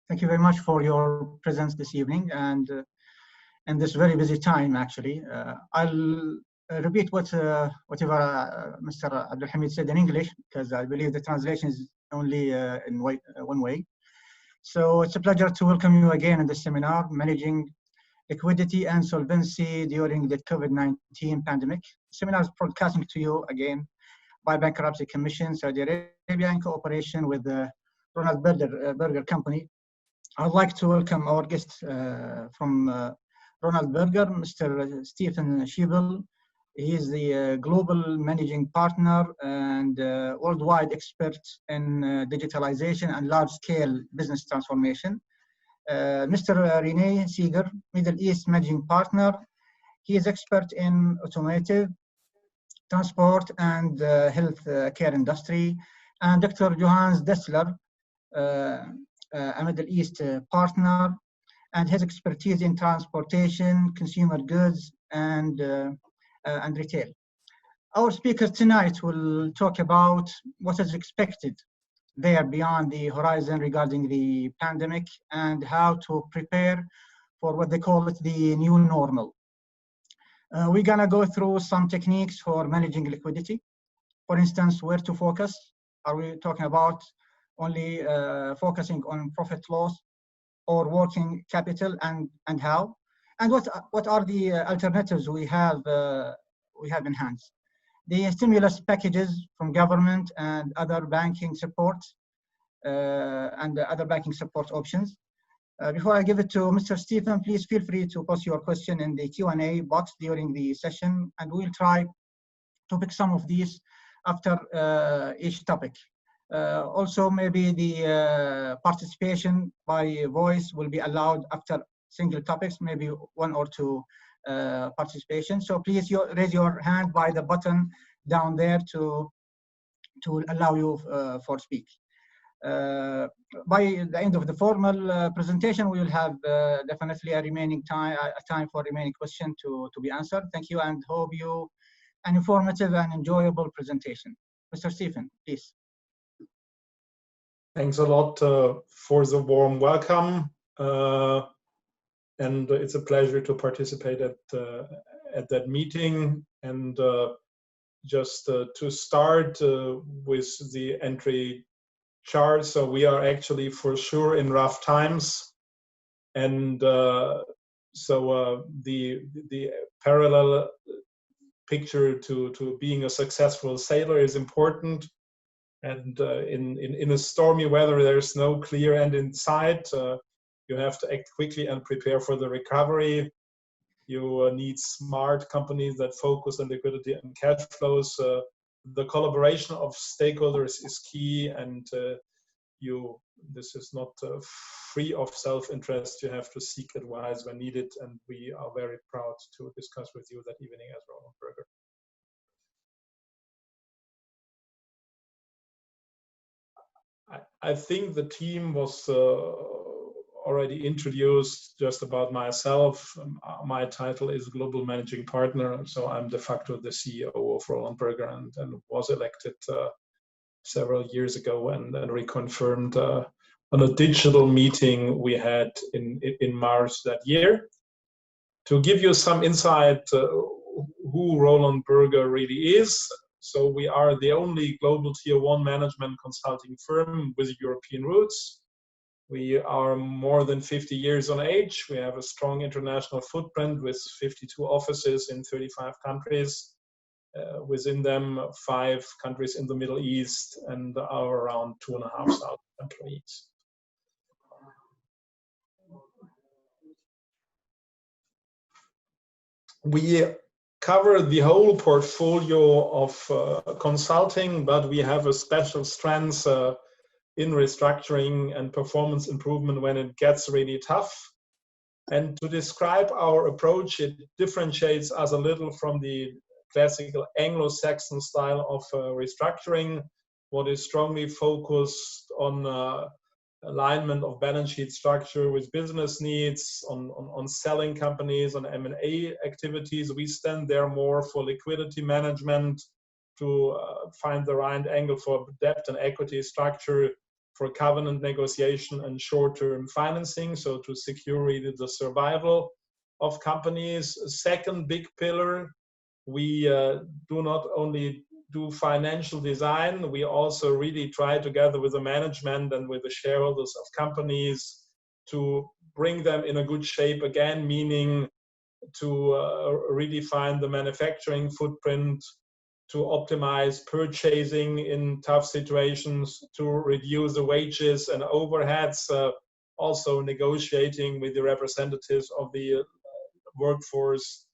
Thank you very much for your presence this evening and in this very busy time, actually. I'll repeat whatever Mr. Abdul Hamid said in English, because I believe the translation is only in one way. So it's a pleasure to welcome you again in this seminar, Managing Liquidity and Solvency During the COVID-19 Pandemic. The seminar is broadcasting to you again by Bankruptcy Commission, Saudi Arabia, in cooperation with the Ronald Berger Company. I'd like to welcome our guest from Ronald Berger, Mr. Stefan Schiebel. He is the global managing partner and worldwide expert in digitalization and large-scale business transformation. Mr. René Seeger, Middle East managing partner. He is expert in automotive, transport, and health care industry. And Dr. Johannes Dessler, a Middle East partner, and his expertise in transportation, consumer goods, and retail. Our speakers tonight will talk about what is expected there beyond the horizon regarding the pandemic and how to prepare for what they call it the new normal. We're gonna go through some techniques for managing liquidity. For instance, where to focus. Are we talking about only focusing on profit loss or working capital, and how? And what are the alternatives we have in hand? The stimulus packages from government and other banking support and other banking support options. Before I give it to Mr. Stefan, please feel free to post your question in the Q&A box during the session, and we'll try to pick some of these after each topic. Also, maybe the participation by voice will be allowed after single topics, maybe one or two participation. So please raise your hand by the button down there to allow you for speak. By the end of the formal presentation, we will have definitely a remaining time for remaining question to be answered. Thank you, and hope you an informative and enjoyable presentation. Mr. Stefan, please. Thanks a lot for the warm welcome, and it's a pleasure to participate at that meeting. And just to start with the entry chart, so we are actually for sure in rough times, and so the parallel picture to being a successful sailor is important. And in a stormy weather, there's no clear end in sight. You have to act quickly and prepare for the recovery. You need smart companies that focus on liquidity and cash flows. The collaboration of stakeholders is key, and this is not free of self-interest. You have to seek advice when needed, and we are very proud to discuss with you that evening as Ronald Berger. I think the team was already introduced. Just about myself. My title is Global Managing Partner, so I'm de facto the CEO of Ronald Berger, and was elected several years ago, and reconfirmed on a digital meeting we had in March that year. To give you some insight who Ronald Berger really is. So we are the only global tier 1 management consulting firm with European roots. We are more than 50 years on age. We have a strong international footprint with 52 offices in 35 countries. Within them, 5 countries in the Middle East, and are around 2,500 employees. We cover the whole portfolio of consulting, but we have a special strength in restructuring and performance improvement when it gets really tough. And to describe our approach, it differentiates us a little from the classical Anglo-Saxon style of restructuring, what is strongly focused on alignment of balance sheet structure with business needs, on selling companies, on M&A activities. We stand there more for liquidity management, to find the right angle for debt and equity structure, for covenant negotiation and short-term financing, so to secure really the survival of companies. Second big pillar, we do not only do financial design, we also really try together with the management and with the shareholders of companies to bring them in a good shape again, meaning to redefine the manufacturing footprint, to optimize purchasing in tough situations, to reduce the wages and overheads, also negotiating with the representatives of the workforce.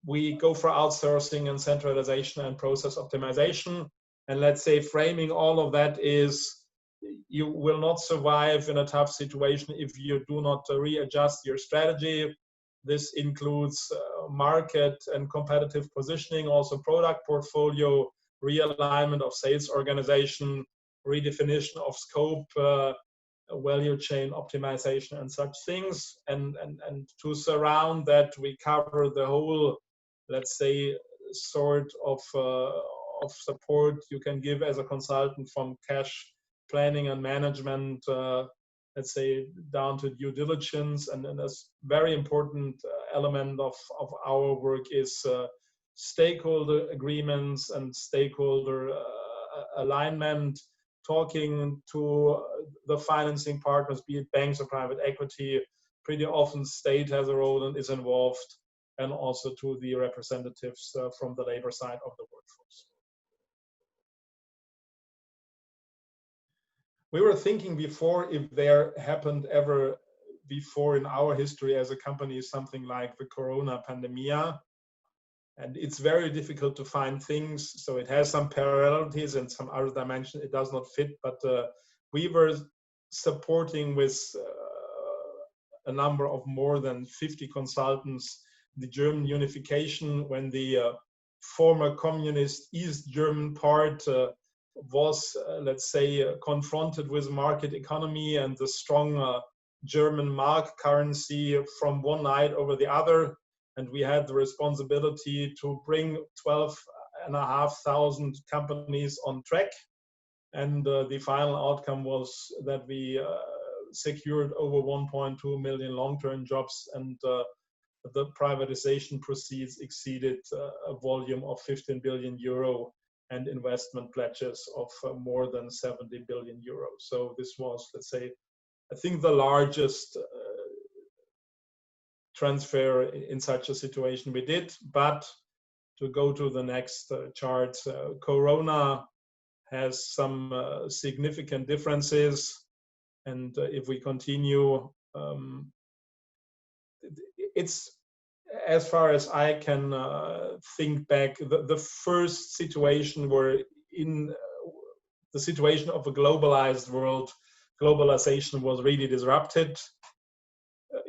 We go for outsourcing and centralization and process optimization. And let's say framing all of that is you will not survive in a tough situation if you do not readjust your strategy. This includes market and competitive positioning, also product portfolio, realignment of sales organization, redefinition of scope, value chain optimization and such things. And to surround that, we cover the whole, let's say, sort of support you can give as a consultant, from cash planning and management, let's say, down to due diligence. And a very important element of our work is stakeholder agreements and stakeholder alignment, talking to the financing partners, be it banks or private equity. Pretty often state has a role and is involved, and also to the representatives from the labor side of the workforce. We were thinking before if there happened ever before in our history as a company something like the Corona pandemic. And it's very difficult to find things. So it has some parallelities and some other dimensions. It does not fit, but we were supporting with a number of more than 50 consultants the German unification when the former communist East German part was, let's say, confronted with market economy and the strong German mark currency from one night over the other. And we had the responsibility to bring 12,500 companies on track. And the final outcome was that we secured over 1.2 million long-term jobs, and the privatization proceeds exceeded a volume of 15 billion euro and investment pledges of more than 70 billion euros. So this was, let's say, I think the largest transfer in such a situation we did. But to go to the next chart, Corona has some significant differences. And if we continue, it's, as far as I can think back, the first situation where in the situation of a globalized world, globalization was really disrupted.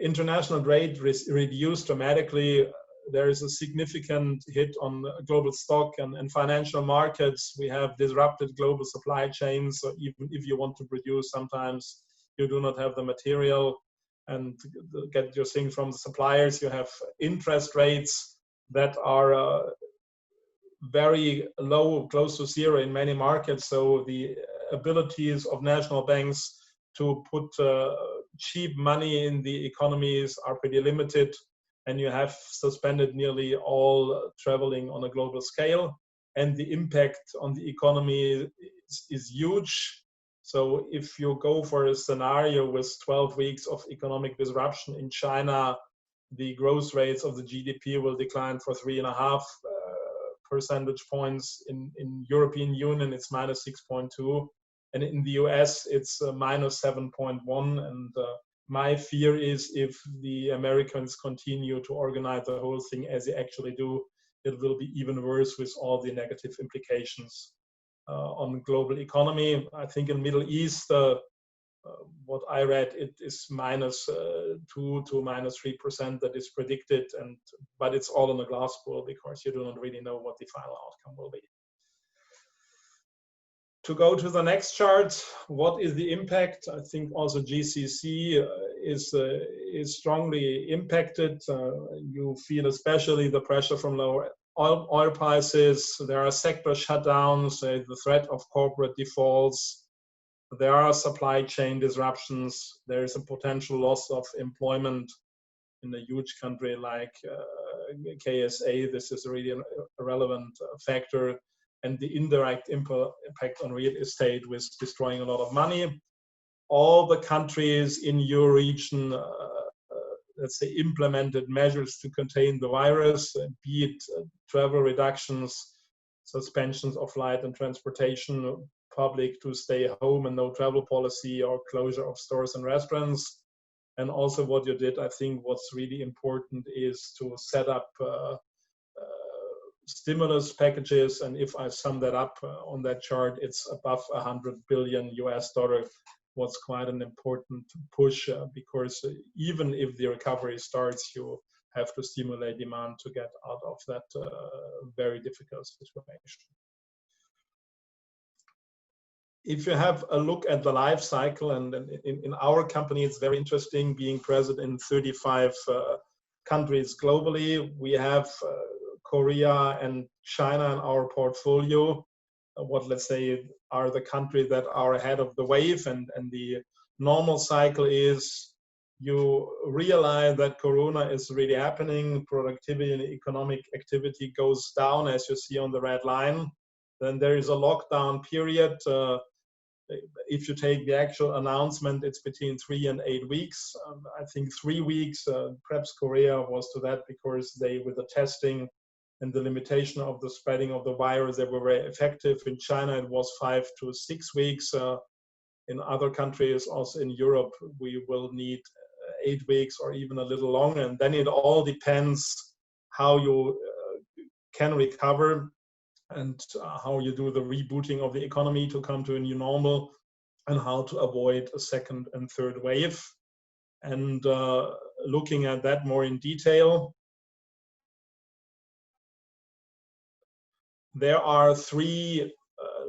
International trade reduced dramatically. There is a significant hit on global stock and financial markets. We have disrupted global supply chains. So even if you want to produce, sometimes you do not have the material and get your thing from the suppliers. You have interest rates that are very low, close to zero in many markets. So the abilities of national banks to put cheap money in the economies are pretty limited, and you have suspended nearly all traveling on a global scale. And the impact on the economy is huge. So if you go for a scenario with 12 weeks of economic disruption in China, the growth rates of the GDP will decline for 3.5 percentage points. In European Union, it's minus 6.2. And in the US, it's minus 7.1. And my fear is if the Americans continue to organize the whole thing as they actually do, it will be even worse with all the negative implications on global economy. I think in Middle East, what I read, it is minus 2 to minus 3% that is predicted, but it's all on a glass ball because you do not really know what the final outcome will be. To go to the next chart, what is the impact? I think also GCC is strongly impacted. You feel especially the pressure from lower oil prices. There are sector shutdowns, the threat of corporate defaults, there are supply chain disruptions. There is a potential loss of employment in a huge country like KSA. This is really a relevant factor. And the indirect impact on real estate with destroying a lot of money. All the countries in your region, let's say, implemented measures to contain the virus, be it travel reductions, suspensions of flight and transportation, public to stay home and no travel policy, or closure of stores and restaurants. And also what you did, I think what's really important is to set up stimulus packages. And if I sum that up on that chart, it's above $100 billion US. Was quite an important push because even if the recovery starts, you have to stimulate demand to get out of that very difficult situation. If you have a look at the life cycle, and in our company, it's very interesting being present in 35 countries globally. We have Korea and China in our portfolio. What, let's say, are the countries that are ahead of the wave, and the normal cycle is you realize that Corona is really happening, productivity and economic activity goes down, as you see on the red line. Then there is a lockdown period. If you take the actual announcement, it's between 3 and 8 weeks. I think 3 weeks, perhaps Korea was to that because they, with the testing and the limitation of the spreading of the virus, they were very effective. In China, it was 5 to 6 weeks. In other countries, also in Europe, we will need 8 weeks or even a little longer. And then it all depends how you can recover and how you do the rebooting of the economy to come to a new normal, and how to avoid a second and third wave. And looking at that more in detail, there are three,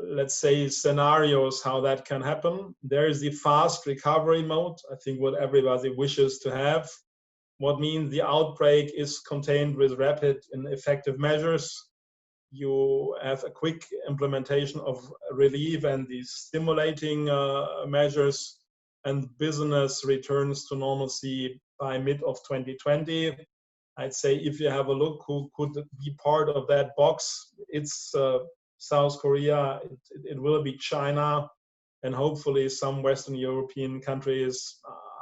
let's say, scenarios how that can happen. There is the fast recovery mode, I think what everybody wishes to have. What means the outbreak is contained with rapid and effective measures. You have a quick implementation of relief and these stimulating measures, and business returns to normalcy by mid of 2020. I'd say if you have a look who could be part of that box, it's South Korea, it will be China, and hopefully some Western European countries.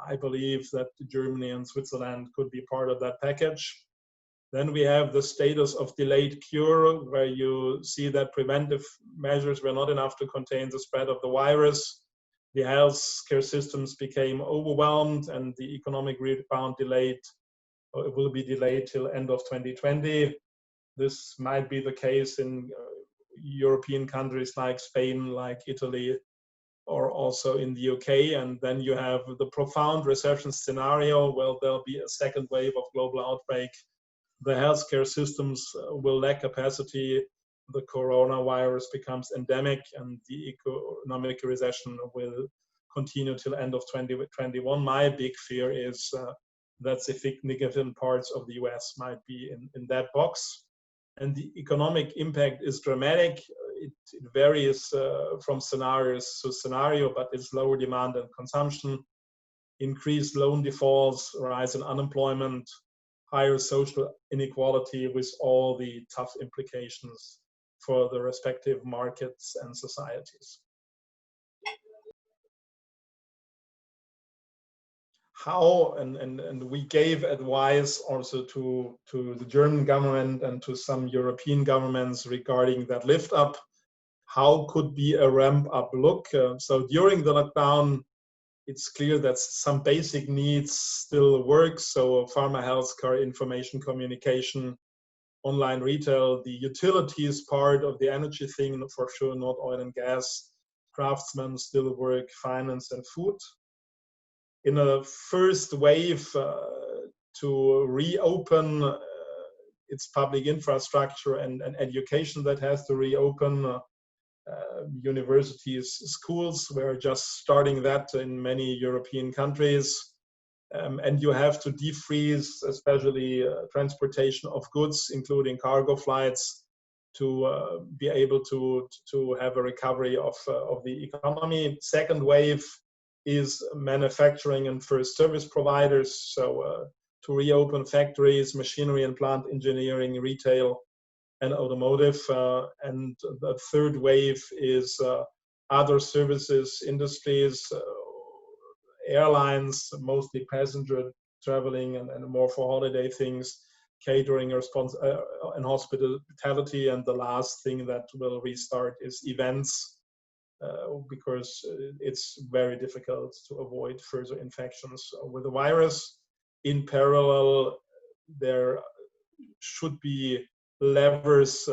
I believe that Germany and Switzerland could be part of that package. Then we have the status of delayed cure, where you see that preventive measures were not enough to contain the spread of the virus. The health care systems became overwhelmed, and the economic rebound delayed. It will be delayed till end of 2020. This might be the case in European countries like Spain, like Italy, or also in the UK. And then you have the profound recession scenario. Well, there'll be a second wave of global outbreak. The healthcare systems will lack capacity. The coronavirus becomes endemic, and the economic recession will continue till end of 2021. My big fear is that significant parts of the US might be in that box. And the economic impact is dramatic. It varies from scenarios to scenario, but it's lower demand and consumption, increased loan defaults, rise in unemployment, higher social inequality, with all the tough implications for the respective markets and societies. How, and we gave advice also to the German government and to some European governments regarding that lift up. How could be a ramp up look? So during the lockdown, it's clear that some basic needs still work. So pharma, healthcare, information, communication, online retail, the utilities part of the energy thing, for sure, not oil and gas, craftsmen still work, finance and food. In a first wave to reopen its public infrastructure and education that has to reopen, universities, schools, we're just starting that in many European countries. And you have to defreeze, especially transportation of goods, including cargo flights, to be able to have a recovery of the economy. Second wave is manufacturing and first service providers, so to reopen factories, machinery and plant engineering, retail and automotive. And the third wave is other services, industries, airlines, mostly passenger traveling and more for holiday things, catering, and hospitality. And the last thing that will restart is events, because it's very difficult to avoid further infections with the virus. In parallel, there should be levers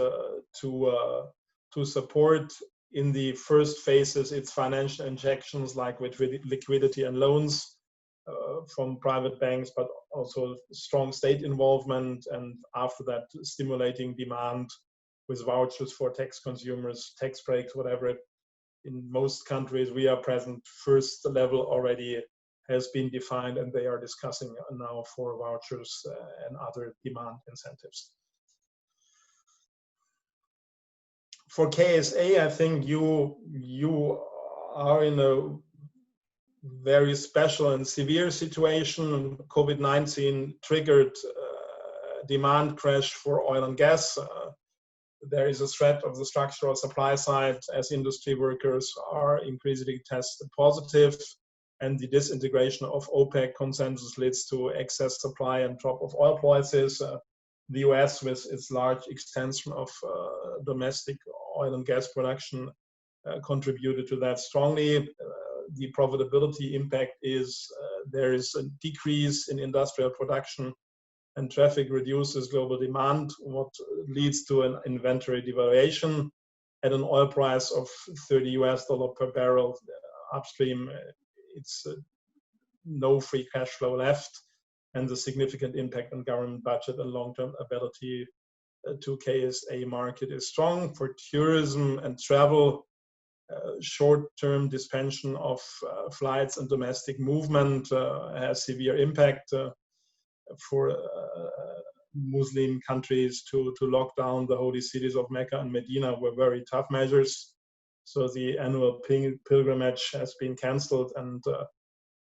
to support. In the first phases, it's financial injections like with liquidity and loans from private banks, but also strong state involvement, and after that, stimulating demand with vouchers for tax consumers, tax breaks, whatever. In most countries we are present, first level already has been defined, and they are discussing now for vouchers and other demand incentives. For KSA, I think you are in a very special and severe situation. COVID-19 triggered demand crash for oil and gas. There is a threat of the structural supply side as industry workers are increasingly tested positive, and the disintegration of OPEC consensus leads to excess supply and drop of oil prices. The US, with its large extension of domestic oil and gas production, contributed to that strongly. The profitability impact is there is a decrease in industrial production, and traffic reduces global demand, what leads to an inventory devaluation. At an oil price of $30 per barrel upstream, it's no free cash flow left, and the significant impact on government budget and long-term ability to KSA market is strong. For tourism and travel, short-term suspension of flights and domestic movement has severe impact. For Muslim countries to lock down the holy cities of Mecca and Medina were very tough measures. So the annual pilgrimage has been cancelled, and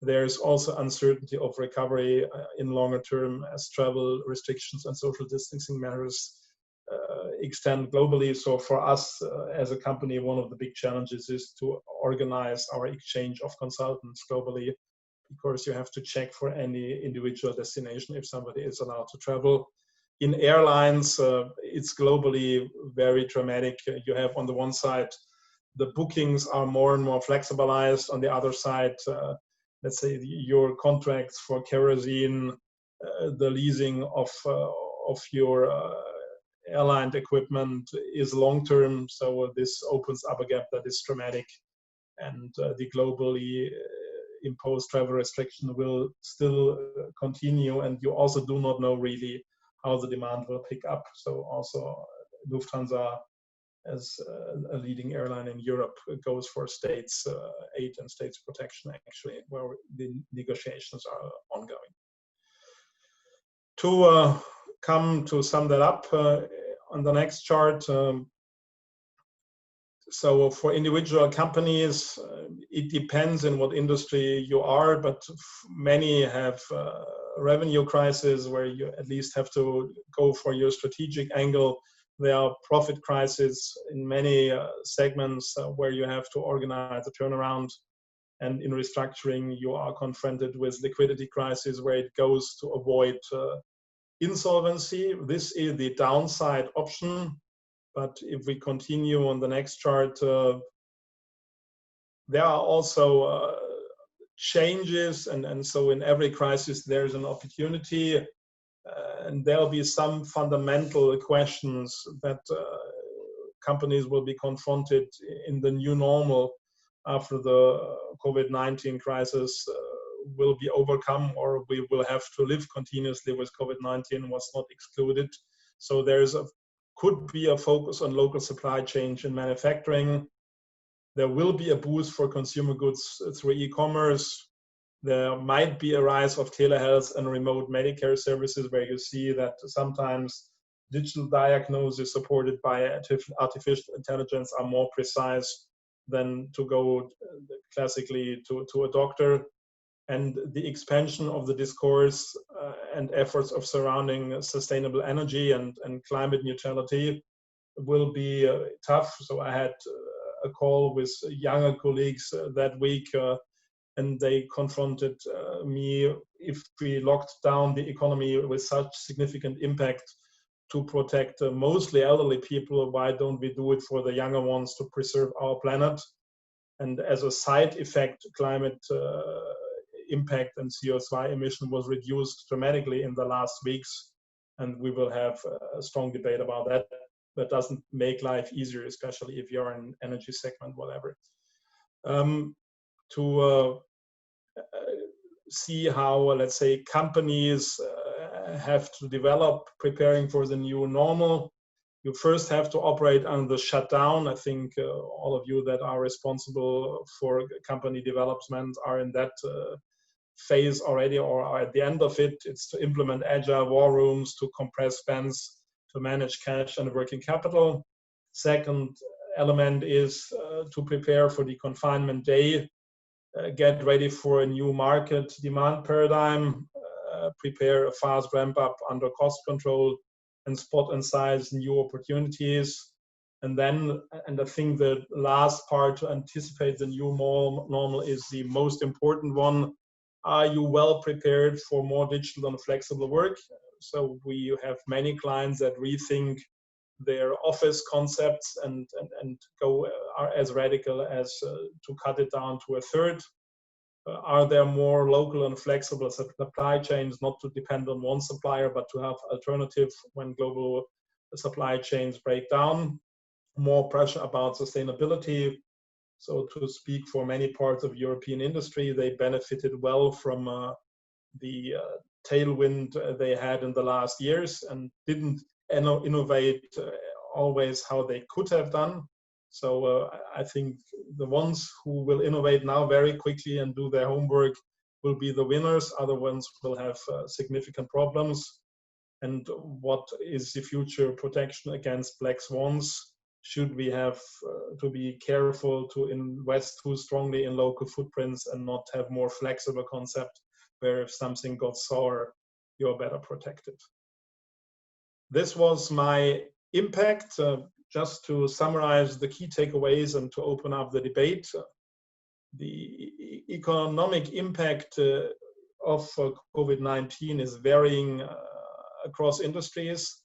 there is also uncertainty of recovery in longer term as travel restrictions and social distancing measures extend globally. So for us as a company, one of the big challenges is to organize our exchange of consultants globally, because you have to check for any individual destination if somebody is allowed to travel. In airlines, it's globally very dramatic. You have on the one side, the bookings are more and more flexibilized. On the other side, let's say your contracts for kerosene, the leasing of your airline equipment is long-term. So this opens up a gap that is dramatic, and the globally imposed travel restriction will still continue, and you also do not know really how the demand will pick up. So also Lufthansa, as a leading airline in Europe, goes for states aid and states protection, actually, where the negotiations are ongoing. To come to sum that up on the next chart, so for individual companies, it depends in what industry you are, but many have revenue crisis where you at least have to go for your strategic angle. There are profit crises in many segments where you have to organize a turnaround. And in restructuring, you are confronted with liquidity crisis where it goes to avoid insolvency. This is the downside option. But if we continue on the next chart, there are also changes, and so in every crisis there's an opportunity, and there'll be some fundamental questions that companies will be confronted in the new normal after the COVID-19 crisis will be overcome, or we will have to live continuously with COVID-19 was not excluded. So there's could be a focus on local supply chain and manufacturing. There will be a boost for consumer goods through e-commerce. There might be a rise of telehealth and remote Medicare services, where you see that sometimes digital diagnosis supported by artificial intelligence are more precise than to go classically to a doctor. And the expansion of the discourse and efforts of surrounding sustainable energy and climate neutrality will be tough. So I had a call with younger colleagues that week, and they confronted me, if we locked down the economy with such significant impact to protect mostly elderly people, why don't we do it for the younger ones to preserve our planet? And as a side effect, climate impact and CO2 emission was reduced dramatically in the last weeks, and we will have a strong debate about that. That doesn't make life easier, especially if you're in energy segment, whatever. To see how, let's say, companies have to develop preparing for the new normal. You first have to operate under the shutdown. I think all of you that are responsible for company development are in that phase already or are at the end of it. It's to implement agile war rooms, to compress spends, to manage cash and working capital. Second element is to prepare for the confinement day, get ready for a new market demand paradigm, prepare a fast ramp up under cost control, and spot and size new opportunities. And then, and I think the last part to anticipate the new normal is the most important one. Are you well prepared for more digital and flexible work? So we have many clients that rethink their office concepts and go are as radical as to cut it down to a third. Are there more local and flexible supply chains, not to depend on one supplier, but to have alternative when global supply chains break down? More pressure about sustainability. So to speak for many parts of European industry, they benefited well from the tailwind they had in the last years and didn't innovate always how they could have done. So I think the ones who will innovate now very quickly and do their homework will be the winners. Other ones will have significant problems. And what is the future protection against black swans? Should we have to be careful to invest too strongly in local footprints and not have more flexible concept where if something got sour, you're better protected? This was my impact. Just to summarize the key takeaways and to open up the debate, the economic impact of COVID-19 is varying across industries,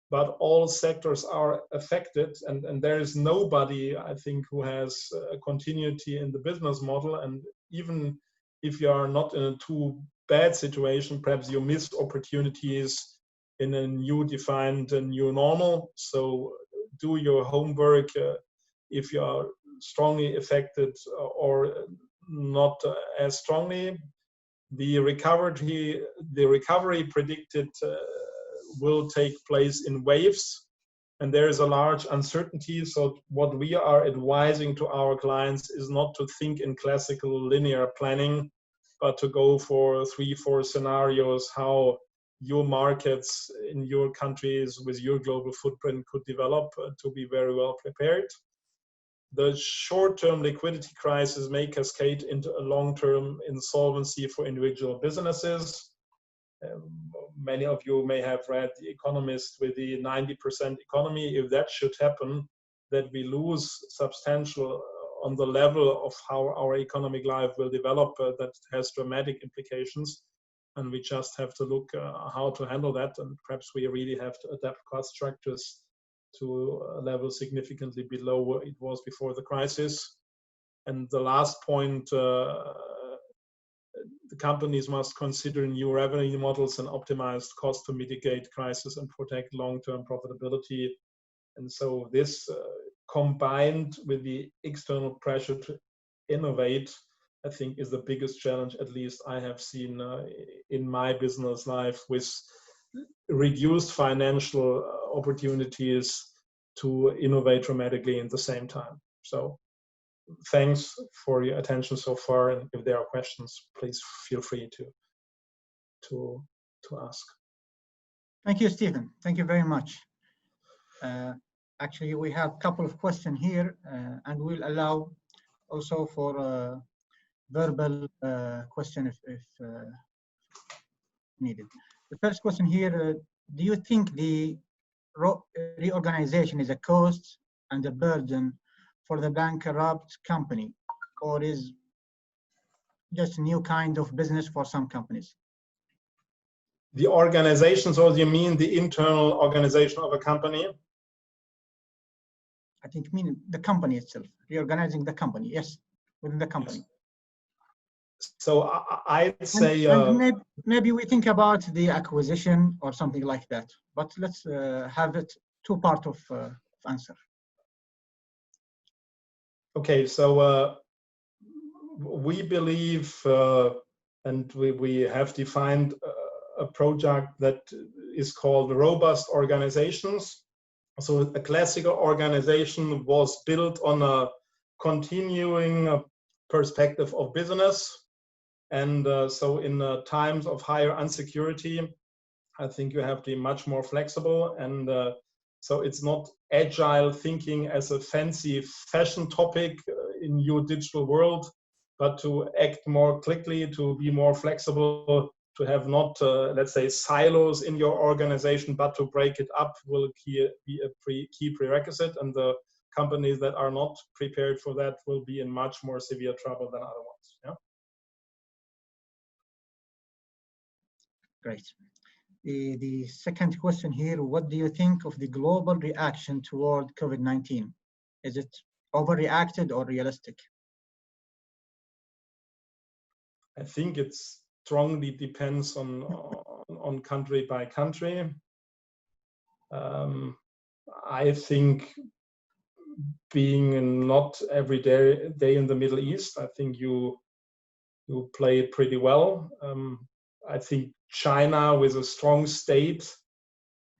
but all sectors are affected, and there is nobody, I think, who has continuity in the business model. And even if you are not in a too bad situation, perhaps you miss opportunities in a new defined new normal. So do your homework if you are strongly affected or not as strongly. The recovery predicted will take place in waves, and there is a large uncertainty. So what we are advising to our clients is not to think in classical linear planning, but to go for 3-4 scenarios how your markets in your countries with your global footprint could develop to be very well prepared. The short-term liquidity crisis may cascade into a long-term insolvency for individual businesses. Many of you may have read The Economist with the 90% economy. If that should happen, that we lose substantial on the level of how our economic life will develop, that has dramatic implications. And we just have to look how to handle that. And perhaps we really have to adapt cost structures to a level significantly below what it was before the crisis. And the last point, the companies must consider new revenue models and optimized cost to mitigate crisis and protect long-term profitability. And so this combined with the external pressure to innovate, I think is the biggest challenge, at least I have seen in my business life, with reduced financial opportunities to innovate dramatically in the same time. So thanks for your attention so far, and if there are questions, please feel free to ask. Thank you, Stephen. Thank you very much. Actually, we have a couple of questions here, and we'll allow also for verbal question if needed. The first question here, do you think the reorganization is a cost and a burden for the bankrupt company, or is just a new kind of business for some companies? The organizations, or do you mean the internal organization of a company? I think meaning the company itself, reorganizing the company, yes, within the company. Yes. So I'd say... maybe we think about the acquisition or something like that, but let's have it two part of answer. Okay, so we believe, and we have defined a project that is called robust organizations. So a classical organization was built on a continuing perspective of business. And so in times of higher insecurity, I think you have to be much more flexible. And so it's not agile thinking as a fancy fashion topic in your digital world, but to act more quickly, to be more flexible, to have not, let's say, silos in your organization, but to break it up will be a key prerequisite. And the companies that are not prepared for that will be in much more severe trouble than other ones. Yeah. Great. The second question here, what do you think of the global reaction toward COVID-19? Is it overreacted or realistic? I think it strongly depends on country by country. I think being not every day in the Middle East, I think you play it pretty well. I think China, with a strong state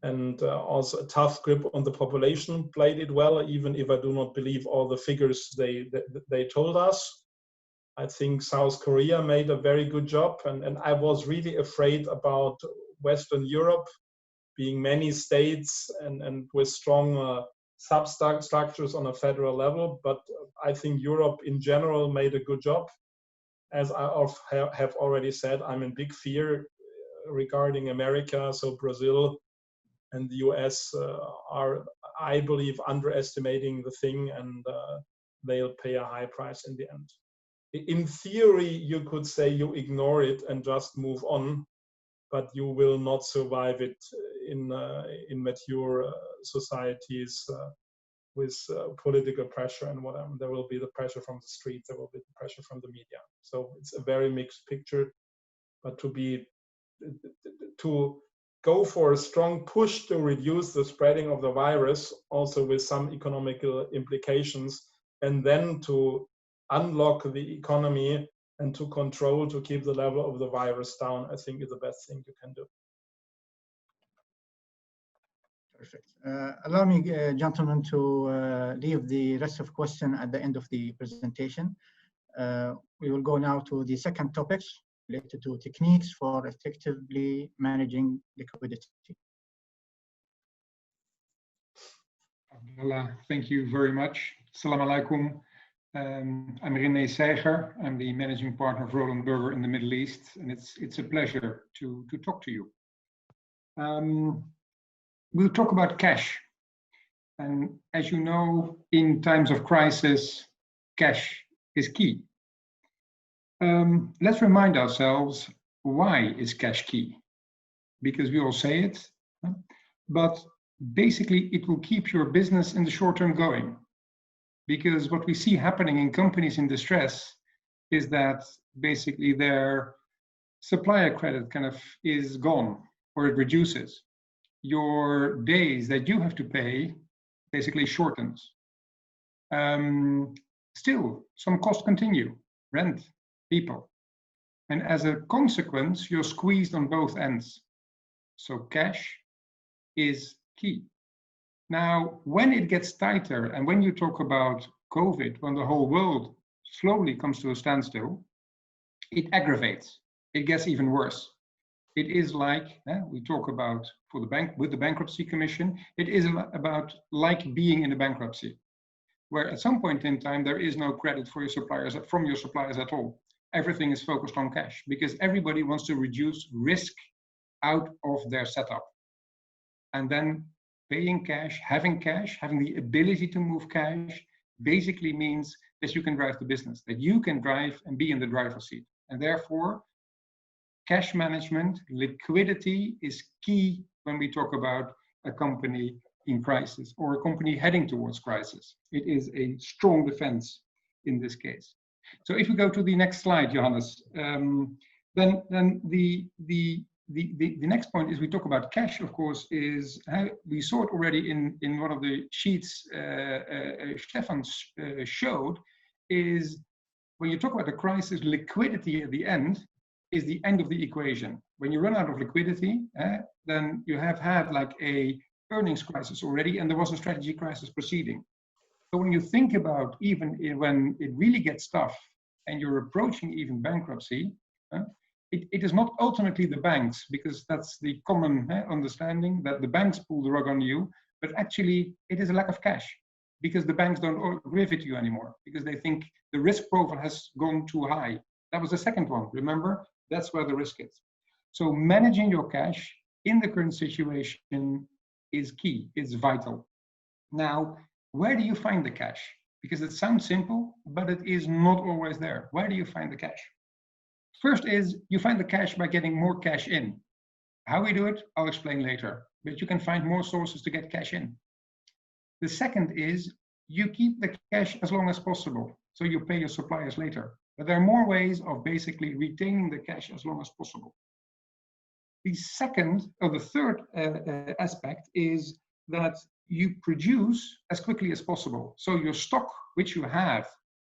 and also a tough grip on the population, played it well, even if I do not believe all the figures they told us. I think South Korea made a very good job, and I was really afraid about Western Europe being many states and with strong substructures on a federal level. But I think Europe in general made a good job. As I have already said, I'm in big fear regarding America. So Brazil and the US are, I believe, underestimating the thing, and they'll pay a high price in the end. In theory, you could say you ignore it and just move on, but you will not survive it in mature societies with political pressure and whatever. There will be the pressure from the streets, there will be the pressure from the media. So it's a very mixed picture, but to go for a strong push to reduce the spreading of the virus, also with some economical implications, and then to unlock the economy and to control, to keep the level of the virus down, I think is the best thing you can do. Perfect. Allow me, gentlemen, to leave the rest of question at the end of the presentation. We will go now to the second topics related to techniques for effectively managing liquidity. Abdullah, thank you very much. Assalamu alaikum. I'm René Seiger. I'm the managing partner of Roland Berger in the Middle East, and it's a pleasure to talk to you. We'll talk about cash. And as you know, in times of crisis, cash is key. Let's remind ourselves, why is cash key? Because we all say it, but basically it will keep your business in the short term going. Because what we see happening in companies in distress is that basically their supplier credit kind of is gone, or it reduces. Your days that you have to pay basically shortens. Still, some costs continue, rent, people. And as a consequence, you're squeezed on both ends. So cash is key. Now, when it gets tighter, and when you talk about COVID, when the whole world slowly comes to a standstill, it aggravates. It gets even worse. It is like, we talk about for the bank with the bankruptcy commission, it is about like being in a bankruptcy, where at some point in time, there is no credit for your suppliers, from your suppliers at all. Everything is focused on cash because everybody wants to reduce risk out of their setup. And then paying cash, having the ability to move cash, basically means that you can drive the business, that you can drive and be in the driver's seat. And therefore, cash management, liquidity is key when we talk about a company in crisis or a company heading towards crisis. It is a strong defense in this case. So if we go to the next slide, Johannes, then the next point is we talk about cash, of course, is how we saw it already in one of the sheets Stefan showed, is when you talk about the crisis, liquidity at the end is the end of the equation. When you run out of liquidity, then you have had like a earnings crisis already, and there was a strategy crisis proceeding. So when you think about even when it really gets tough and you're approaching even bankruptcy, it is not ultimately the banks, because that's the common understanding that the banks pull the rug on you, but actually it is a lack of cash because the banks don't agree with you anymore because they think the risk profile has gone too high. That was the second one, remember? That's where the risk is. So managing your cash in the current situation is key, it's vital. Now, where do you find the cash? Because it sounds simple, but it is not always there. Where do you find the cash? First is you find the cash by getting more cash in. How we do it, I'll explain later, but you can find more sources to get cash in. The second is you keep the cash as long as possible, so you pay your suppliers later. But there are more ways of basically retaining the cash as long as possible. The second, or the third aspect is that you produce as quickly as possible. So your stock, which you have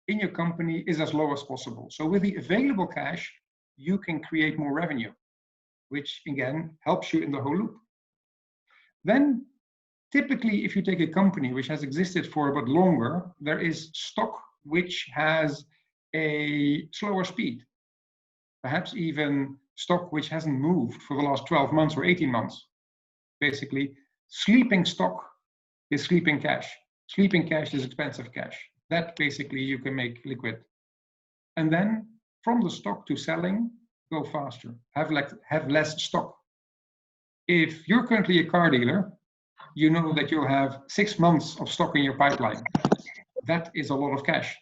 in your company, is as low as possible. So with the available cash, you can create more revenue, which again helps you in the whole loop. Then typically, if you take a company which has existed for a bit longer, there is stock which has a slower speed. Perhaps even stock which hasn't moved for the last 12 months or 18 months. Basically, sleeping stock is sleeping cash. Sleeping cash is expensive cash. That basically you can make liquid. And then from the stock to selling, go faster, have less stock. If you're currently a car dealer, you know that you'll have 6 months of stock in your pipeline. That is a lot of cash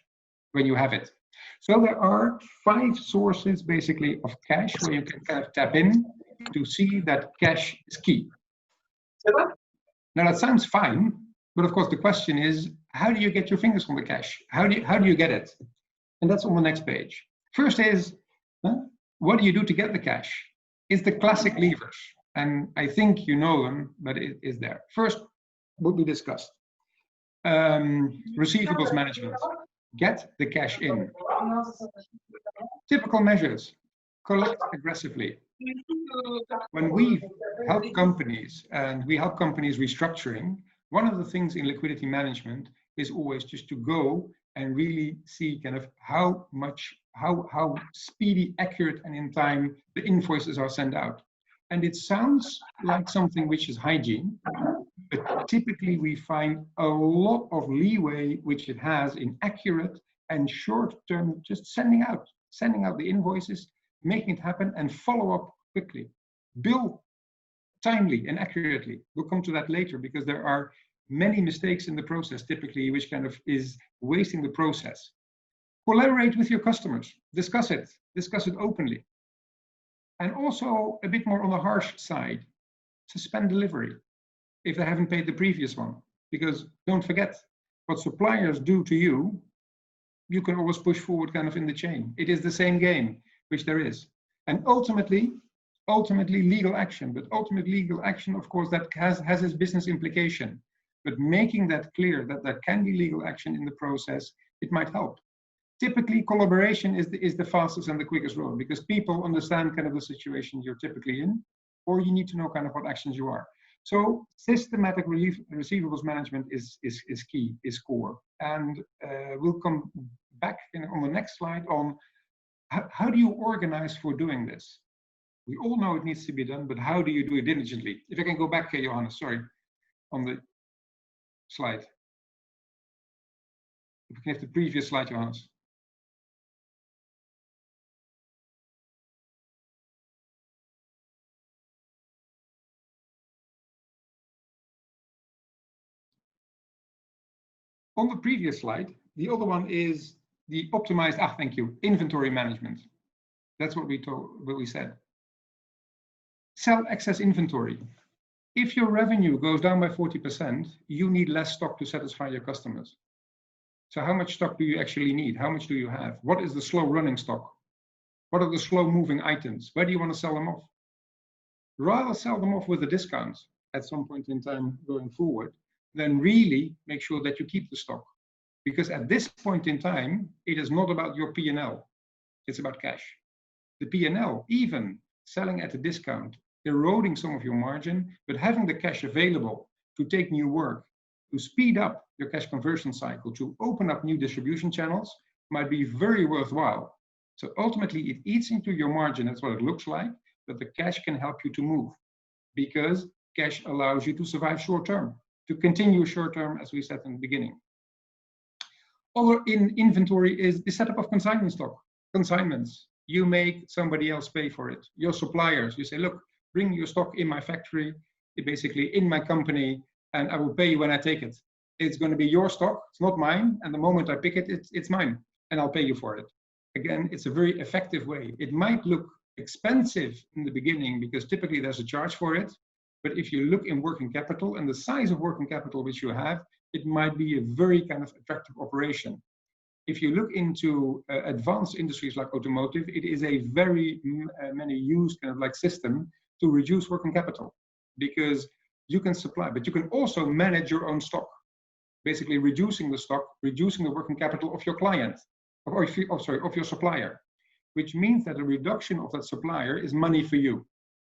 when you have it. So there are 5 sources basically of cash where you can kind of tap in to see that cash is key. Now that sounds fine, but of course the question is, how do you get your fingers on the cash? How do you get it? And that's on the next page. First is, what do you do to get the cash? It's the classic levers. And I think you know them, but it is there. First, what we discussed. Receivables management. Get the cash in. Typical measures. Collect aggressively. When we help companies, and we help companies restructuring, one of the things in liquidity management is always just to go and really see kind of how speedy, accurate, and in time the invoices are sent out. And it sounds like something which is hygiene, but typically we find a lot of leeway which it has in accurate and short-term, just sending out the invoices, making it happen, and follow up quickly. Bill timely and accurately. We'll come to that later because there are many mistakes in the process typically which kind of is wasting the process. Collaborate with your customers. Discuss it openly. And also a bit more on the harsh side, suspend delivery if they haven't paid the previous one. Because don't forget, what suppliers do to you, you can always push forward kind of in the chain. It is the same game, which there is. And ultimately legal action. But ultimate legal action, of course, that has its business implication. But making that clear that there can be legal action in the process, it might help. Typically, collaboration is the fastest and the quickest road because people understand kind of the situation you're typically in, or you need to know kind of what actions you are. So systematic receivables management is key, is core. And we'll come back on the next slide on how do you organize for doing this? We all know it needs to be done, but how do you do it diligently? If I can go back, Johannes, sorry, on the slide. If we can have the previous slide, Johannes. On the previous slide, the other one is the optimized, thank you, inventory management. That's what we said. Sell excess inventory. If your revenue goes down by 40%, you need less stock to satisfy your customers. So how much stock do you actually need? How much do you have? What is the slow running stock? What are the slow moving items? Where do you want to sell them off? Rather sell them off with a discount at some point in time going forward, then really make sure that you keep the stock. Because at this point in time, it is not about your P&L, it's about cash. The P&L, even selling at a discount, eroding some of your margin, but having the cash available to take new work, to speed up your cash conversion cycle, to open up new distribution channels, might be very worthwhile. So ultimately, it eats into your margin, that's what it looks like, but the cash can help you to move, because cash allows you to survive short term, to continue short term, as we said in the beginning. Other in inventory is the setup of consignment stock. Consignments, you make somebody else pay for it. Your suppliers, you say, look, bring your stock in my factory, basically in my company, and I will pay you when I take it. It's going to be your stock, it's not mine, and the moment I pick it, it's mine, and I'll pay you for it. Again, it's a very effective way. It might look expensive in the beginning because typically there's a charge for it, but if you look in working capital and the size of working capital which you have, it might be a very kind of attractive operation. If you look into advanced industries like automotive, it is a very many used kind of like system to reduce working capital, because you can supply, but you can also manage your own stock, basically reducing the stock, reducing the working capital of your client, of your supplier, which means that a reduction of that supplier is money for you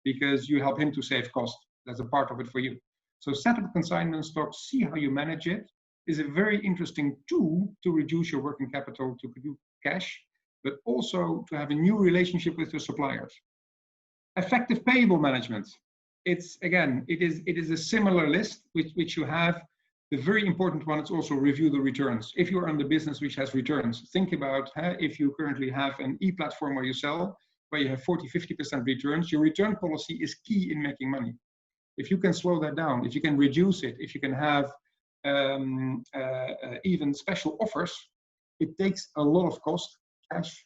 because you help him to save cost. That's a part of it for you. So set up consignment stock, see how you manage it, is a very interesting tool to reduce your working capital, to produce cash, but also to have a new relationship with your suppliers. Effective payable management. It's again, it is a similar list which you have. The very important one is also review the returns. If you're on the business which has returns, think about if you currently have an e-platform where you sell, where you have 40–50% returns, your return policy is key in making money. If you can slow that down, if you can reduce it, if you can have even special offers, it takes a lot of cost, cash,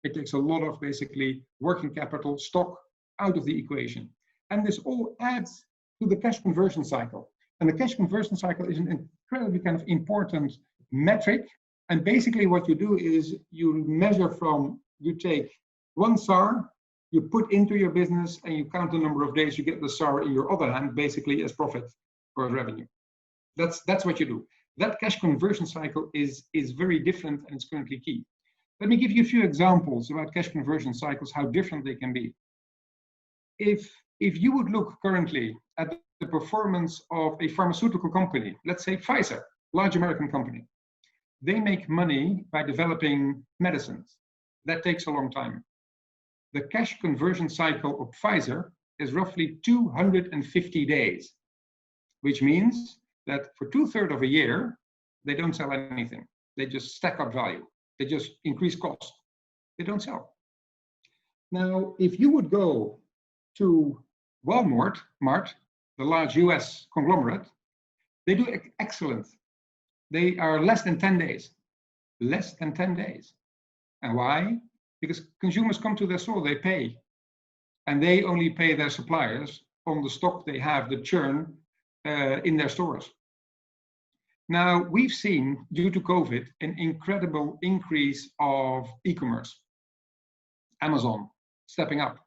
it takes a lot of basically working capital, stock out of the equation. And this all adds to the cash conversion cycle. And the cash conversion cycle is an incredibly kind of important metric. And basically what you do is you measure from, you take one SAR, you put into your business and you count the number of days you get the SAR in your other hand, basically as profit or as revenue. That's what you do. That cash conversion cycle is very different and it's currently key. Let me give you a few examples about cash conversion cycles, how different they can be. If you would look currently at the performance of a pharmaceutical company, let's say Pfizer, large American company, they make money by developing medicines. That takes a long time. The cash conversion cycle of Pfizer is roughly 250 days, which means that for 2/3 of a year, they don't sell anything. They just stack up value. They just increase cost. They don't sell. Now, if you would go to Walmart, the large US conglomerate, they do excellent. They are less than 10 days. Less than 10 days. And why? Because consumers come to their store, they pay. And they only pay their suppliers on the stock they have, the churn in their stores. Now, we've seen, due to COVID, an incredible increase of e-commerce. Amazon stepping up.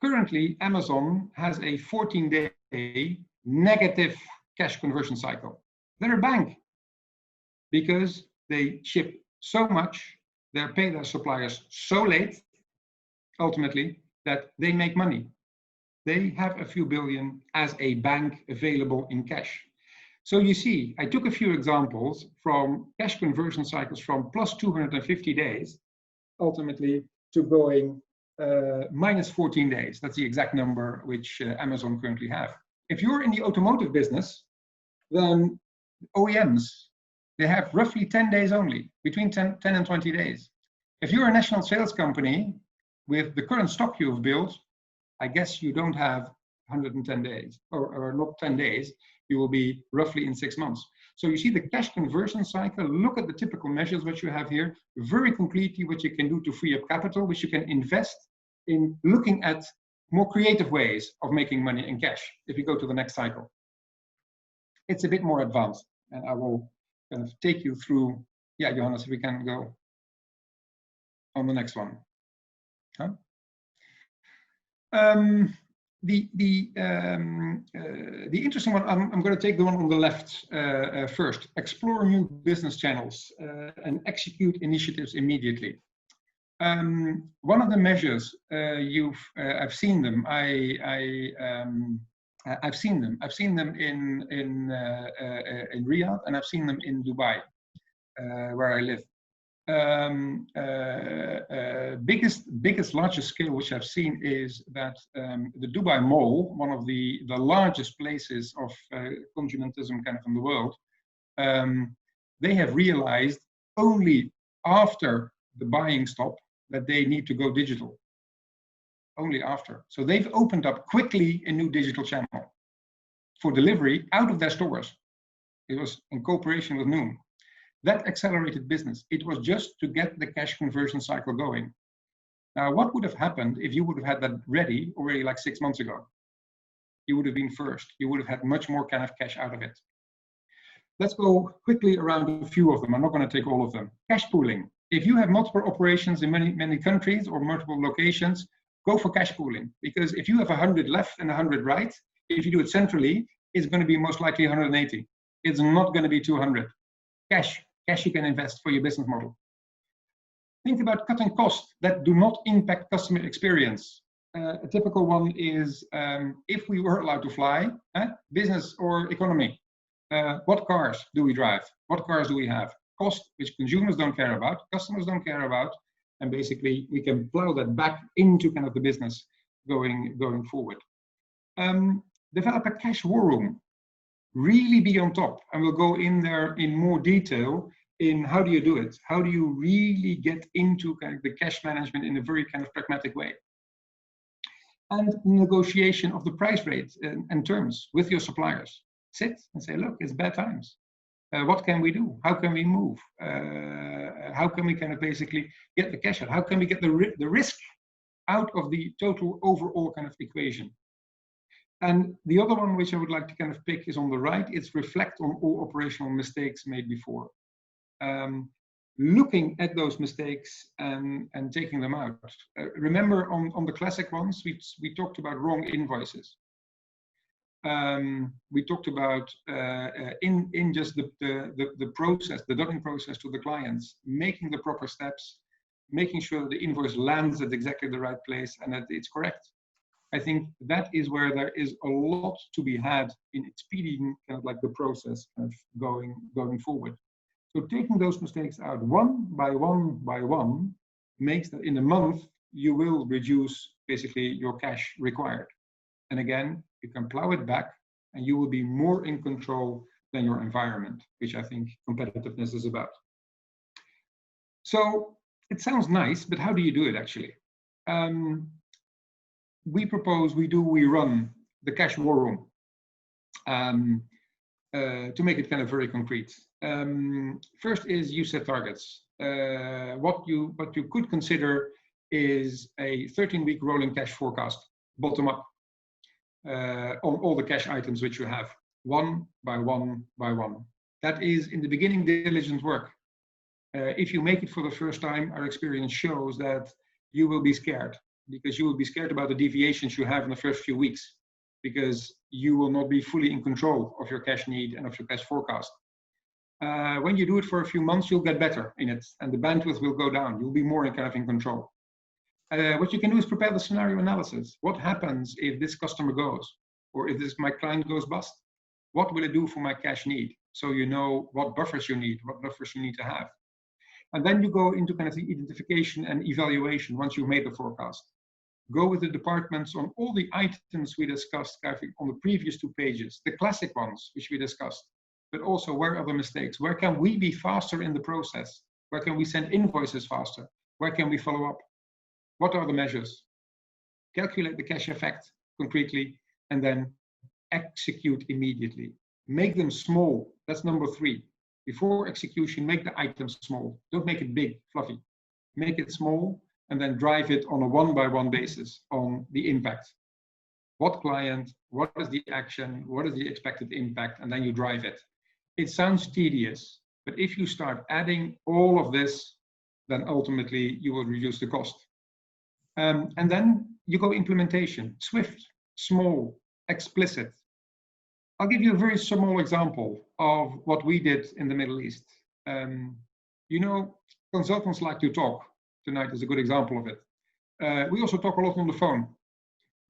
Currently, Amazon has a 14-day negative cash conversion cycle. They're a bank because they ship so much, they pay their suppliers so late, ultimately, that they make money. They have a few billion as a bank available in cash. So you see, I took a few examples from cash conversion cycles from plus 250 days, ultimately, to going minus 14 days. That's the exact number which Amazon currently have. If you're in the automotive business, then OEMs, they have roughly 10 days only, between 10 and 20 days. If you're a national sales company with the current stock you've built, I guess you don't have 110 days, or not 10 days, you will be roughly in 6 months. So you see the cash conversion cycle, look at the typical measures which you have here, very concretely what you can do to free up capital, which you can invest in looking at more creative ways of making money in cash. If you go to the next cycle, it's a bit more advanced, and I will kind of take you through. Yeah, Johannes, if we can go on the next one. Huh? The interesting one, I'm going to take the one on the left first. Explore new business channels and execute initiatives immediately. One of the measures I've seen them. I've seen them. I've seen them in Riyadh, and I've seen them in Dubai, where I live. Biggest, largest scale which I've seen is that the Dubai Mall, one of the largest places of consumerism kind of in the world, they have realized only after the buying stop that they need to go digital. Only after. So they've opened up quickly a new digital channel for delivery out of their stores. It was in cooperation with Noom. That accelerated business. It was just to get the cash conversion cycle going. Now, what would have happened if you would have had that ready already like 6 months ago? You would have been first. You would have had much more kind of cash out of it. Let's go quickly around a few of them. I'm not going to take all of them. Cash pooling. If you have multiple operations in many countries or multiple locations, go for cash pooling. Because if you have 100 left and 100 right, if you do it centrally, it's going to be most likely 180. It's not going to be 200. Cash you can invest for your business model. Think about cutting costs that do not impact customer experience. A typical one is if we were allowed to fly, business or economy, what cars do we drive? What cars do we have? Cost which consumers don't care about, customers don't care about, and basically we can plow that back into kind of the business going forward. Develop a cash war room. Really be on top, and we'll go in there in more detail in how do you do it? How do you really get into kind of the cash management in a very kind of pragmatic way? And negotiation of the price rates and terms with your suppliers. Sit and say, look, it's bad times. What can we do? How can we move? How can we kind of basically get the cash out? How can we get the risk out of the total overall kind of equation? And the other one which I would like to kind of pick is on the right. It's reflect on all operational mistakes made before. Looking at those mistakes and taking them out. Remember on the classic ones, we talked about wrong invoices. We talked about in just the process, the dubbing process to the clients, making the proper steps, making sure that the invoice lands at exactly the right place and that it's correct. I think that is where there is a lot to be had in speeding kind of like the process kind of going forward. So taking those mistakes out one by one makes that in a month you will reduce basically your cash required. And again, you can plow it back and you will be more in control than your environment, which I think competitiveness is about. So it sounds nice, but how do you do it actually? We run the cash war room to make it kind of very concrete. First is you set targets. What you could consider is a 13-week rolling cash forecast, bottom up, on all the cash items which you have, one by one by one. That is in the beginning diligent work. If you make it for the first time, our experience shows that you will be scared, because you will be scared about the deviations you have in the first few weeks, because you will not be fully in control of your cash need and of your cash forecast. When you do it for a few months, you'll get better in it, and the bandwidth will go down. You'll be more in control. What you can do is prepare the scenario analysis. What happens if this customer goes, or if my client goes bust? What will it do for my cash need? So you know what buffers you need, what buffers you need to have. And then you go into kind of the identification and evaluation once you've made the forecast. Go with the departments on all the items we discussed on the previous 2 pages, the classic ones which we discussed, but also where are the mistakes? Where can we be faster in the process? Where can we send invoices faster? Where can we follow up? What are the measures? Calculate the cash effect concretely, and then execute immediately. Make them small. That's number 3. Before execution, make the items small. Don't make it big, fluffy. Make it small, and then drive it on a one-by-one basis on the impact. What client, what is the action, what is the expected impact, and then you drive it. It sounds tedious, but if you start adding all of this, then ultimately you will reduce the cost. And then you go implementation, swift, small, explicit. I'll give you a very small example of what we did in the Middle East. You know, consultants like to talk. Tonight is a good example of it. We also talk a lot on the phone.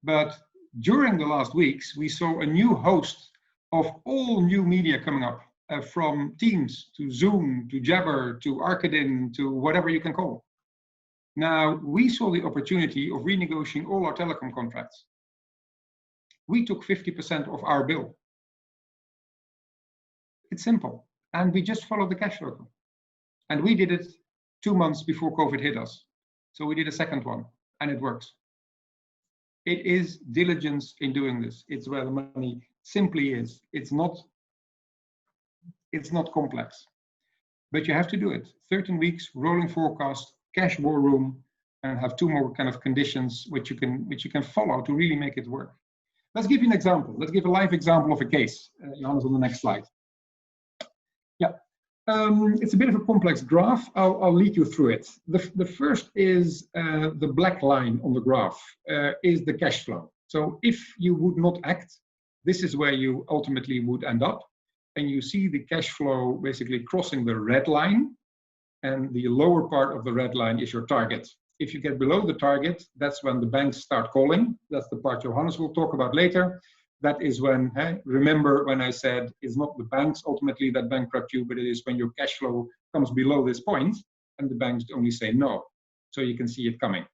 But during the last weeks, we saw a new host of all new media coming up, from Teams to Zoom to Jabber to Arcadin to whatever you can call. Now, we saw the opportunity of renegotiating all our telecom contracts. We took 50% of our bill. It's simple. And we just followed the cash flow. And we did it 2 months before COVID hit us. So we did a second one, and it works. It is diligence in doing this. It's where the money simply is. It's not complex, but you have to do it. 13 weeks, rolling forecast, cash war room, and have 2 more kind of conditions which you can follow to really make it work. Let's give you an example. Let's give a live example of a case. Johannes, on the next slide. Yeah, it's a bit of a complex graph. I'll lead you through it. The first is the black line on the graph is the cash flow. So if you would not act, this is where you ultimately would end up. And you see the cash flow basically crossing the red line, and the lower part of the red line is your target. If you get below the target, that's when the banks start calling. That's the part Johannes will talk about later. That is when, remember when I said it's not the banks ultimately that bankrupt you, but it is when your cash flow comes below this point, and the banks only say no. So you can see it coming.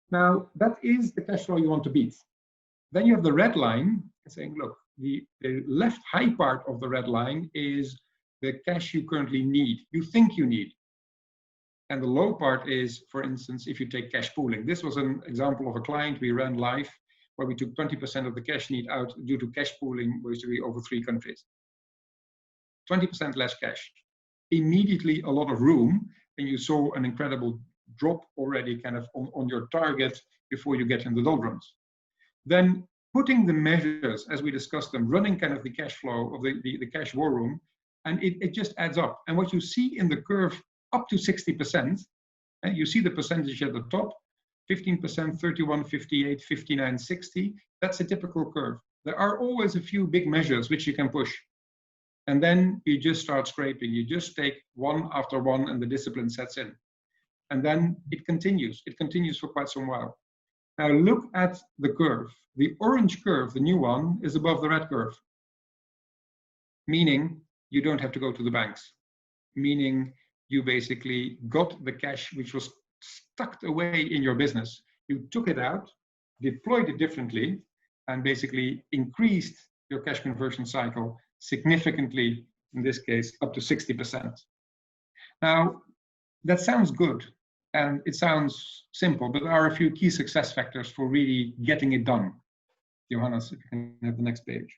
Now, that is the cash flow you want to beat. Then you have the red line saying, look, the left high part of the red line is the cash you currently need, you think you need. And the low part is, for instance, if you take cash pooling. This was an example of a client we ran live where we took 20% of the cash need out due to cash pooling, basically over 3 countries. 20% less cash. Immediately a lot of room, and you saw an incredible drop already kind of on your target before you get in the doldrums. Then putting the measures, as we discussed them, running kind of the cash flow of the cash war room, and it just adds up. And what you see in the curve up to 60%, you see the percentage at the top, 15%, 31, 58, 59, 60. That's a typical curve. There are always a few big measures which you can push. And then you just start scraping. You just take one after one, and the discipline sets in. And then it continues. It continues for quite some while. Now look at the curve. The orange curve, the new one, is above the red curve. Meaning you don't have to go to the banks. Meaning you basically got the cash which was tucked away in your business. You took it out, deployed it differently, and basically increased your cash conversion cycle significantly, in this case, up to 60%. Now, that sounds good. And it sounds simple, but there are a few key success factors for really getting it done. Johannes, if you can have the next page.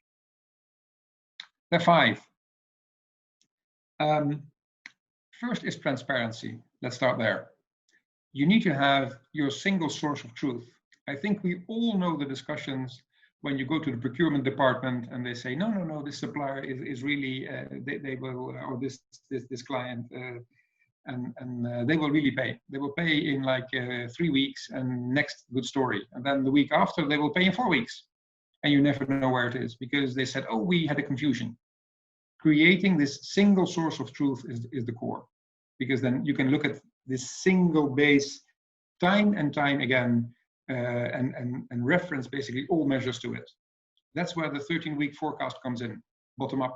There are 5. First is transparency. Let's start there. You need to have your single source of truth. I think we all know the discussions when you go to the procurement department and they say, no, this supplier is really, they will, or this client, and they will really pay. They will pay in like 3 weeks, and next, good story. And then the week after, they will pay in 4 weeks. And you never know where it is because they said, oh, we had a confusion. Creating this single source of truth is the core, because then you can look at this single base time and time again and reference basically all measures to it. That's where the 13-week forecast comes in, bottom up.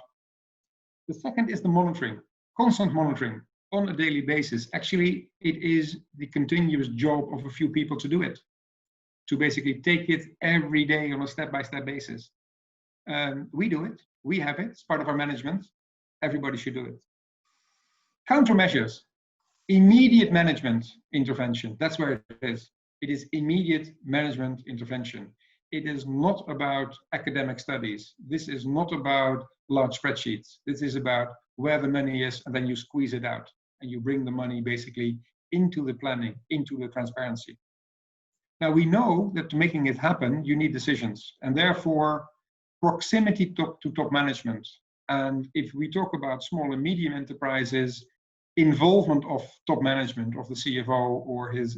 The second is the monitoring, constant monitoring. On a daily basis. Actually, it is the continuous job of a few people to do it. to basically take it every day on a step-by-step basis. We do it. We have it. It's part of our management. Everybody should do it. Countermeasures. Immediate management intervention. That's where it is. It is immediate management intervention. It is not about academic studies. This is not about large spreadsheets. This is about where the money is, and then you squeeze it out and you bring the money basically into the planning, into the transparency. Now we know that making it happen, you need decisions, and therefore proximity to top management. And if we talk about small and medium enterprises, involvement of top management, of the CFO or his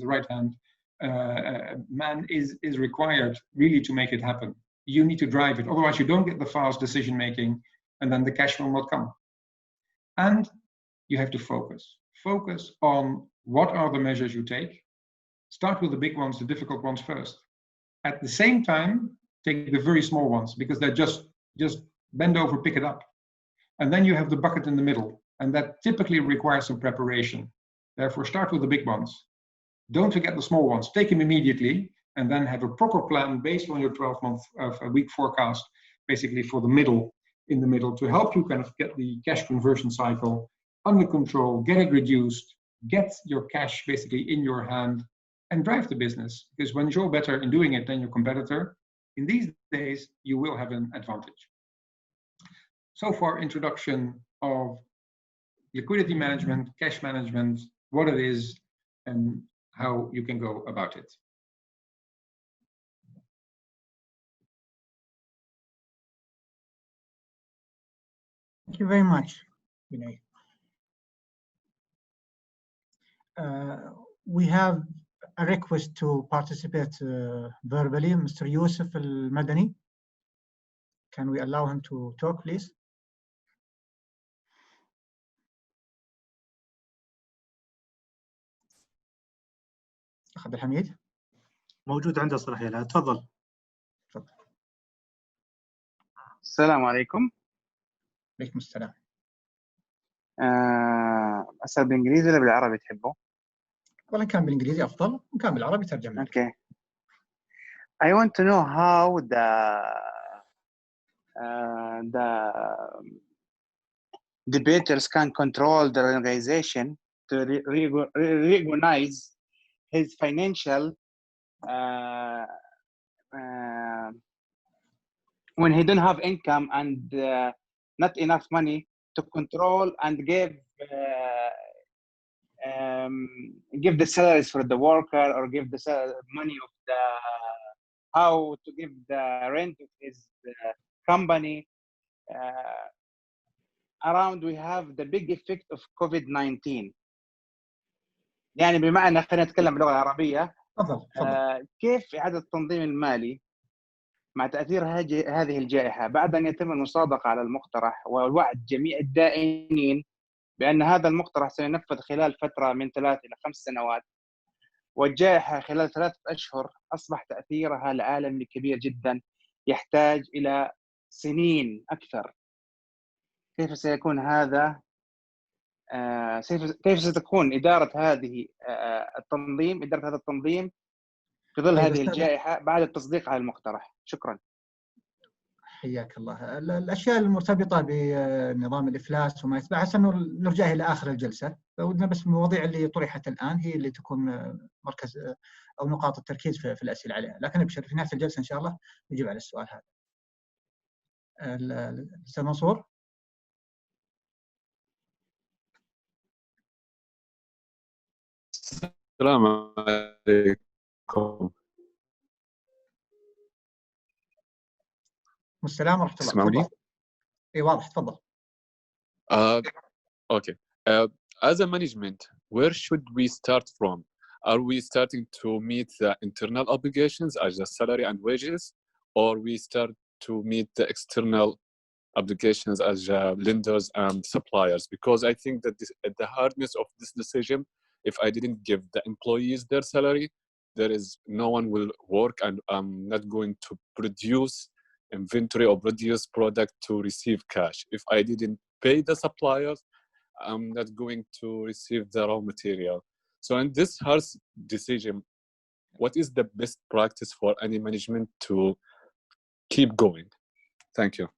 right-hand man is required really to make it happen. You need to drive it, otherwise you don't get the fast decision making, and then the cash will not come. And you have to focus. Focus on what are the measures you take. Start with the big ones, the difficult ones first. At the same time, take the very small ones, because they're just bend over, pick it up. And then you have the bucket in the middle, and that typically requires some preparation. Therefore, start with the big ones. Don't forget the small ones. Take them immediately, and then have a proper plan based on your 12-month week forecast, basically for the middle, in the middle, to help you kind of get the cash conversion cycle under control, get it reduced, get your cash basically in your hand, and drive the business. Because when you're better in doing it than your competitor, in these days, you will have an advantage. So far, introduction of liquidity management, cash management, what it is, and how you can go about it. Thank you very much, Vinay. We have a request to participate verbally, Mr. Yusuf Al-Madani. Can we allow him to talk, please? أخ عبد الحميد موجود عنده صراحة. لا تفضل. السلام عليكم. عليكم السلام. أسأل بالإنجليزي ولا بالعربي تحبه؟ والله كان بالإنجليزي أفضل، وكان بالعربي ترجمة. Okay. I want to know how the debaters can control the organization to recognize his financial when he don't have income and not enough money to control and give the salaries for the worker, or give the money of the how to give the rent of his company. Around we have the big effect of COVID-19. يعني بمعنى خلينا نتكلم باللغة العربية. كيف إعادة التنظيم المالي مع تأثير هذه الجائحة بعد أن يتم المصادقة على المقترح ووعد جميع الدائنين بأن هذا المقترح سينفذ خلال فترة من 3 إلى 5 سنوات، والجائحة خلال 3 أشهر أصبح تأثيرها العالمي كبير جدا يحتاج إلى سنين أكثر. كيف سيكون هذا؟ كيف ستكون إدارة هذه التنظيم، إدارة هذا التنظيم في ظل هذه الجائحة بعد التصديق على المقترح؟ شكرا. حياك الله. الأشياء المرتبطة بنظام الإفلاس وما يتبعها سنرجع إلى آخر الجلسة، فودنا بس المواضيع اللي طرحت الآن هي اللي تكون مركز أو نقاط التركيز في الأسئلة عليها، لكن أبشر في نهاية الجلسة إن شاء الله نجيب على السؤال هذا. الأستاذ منصور. السلام عليكم. السلام ورحمة الله. تسمعوني؟ اي واضح، تفضل. Okay. As a management, where should we start from? Are we starting to meet the internal obligations as the salary and wages, or we start to meet the external obligations as lenders and suppliers? Because I think that the hardness of this decision, if I didn't give the employees their salary, there is no one will work, and I'm not going to produce inventory or produce product to receive cash. If I didn't pay the suppliers, I'm not going to receive the raw material. So in this hard decision, what is the best practice for any management to keep going? Thank you.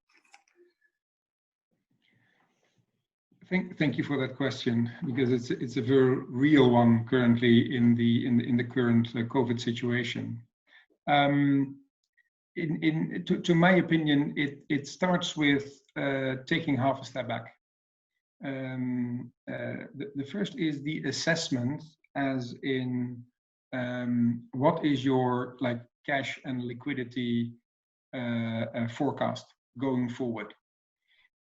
Thank you for that question, because it's a very real one currently in the current COVID situation. To my opinion, it starts with taking half a step back. The first is the assessment, as in what is your cash and liquidity forecast going forward.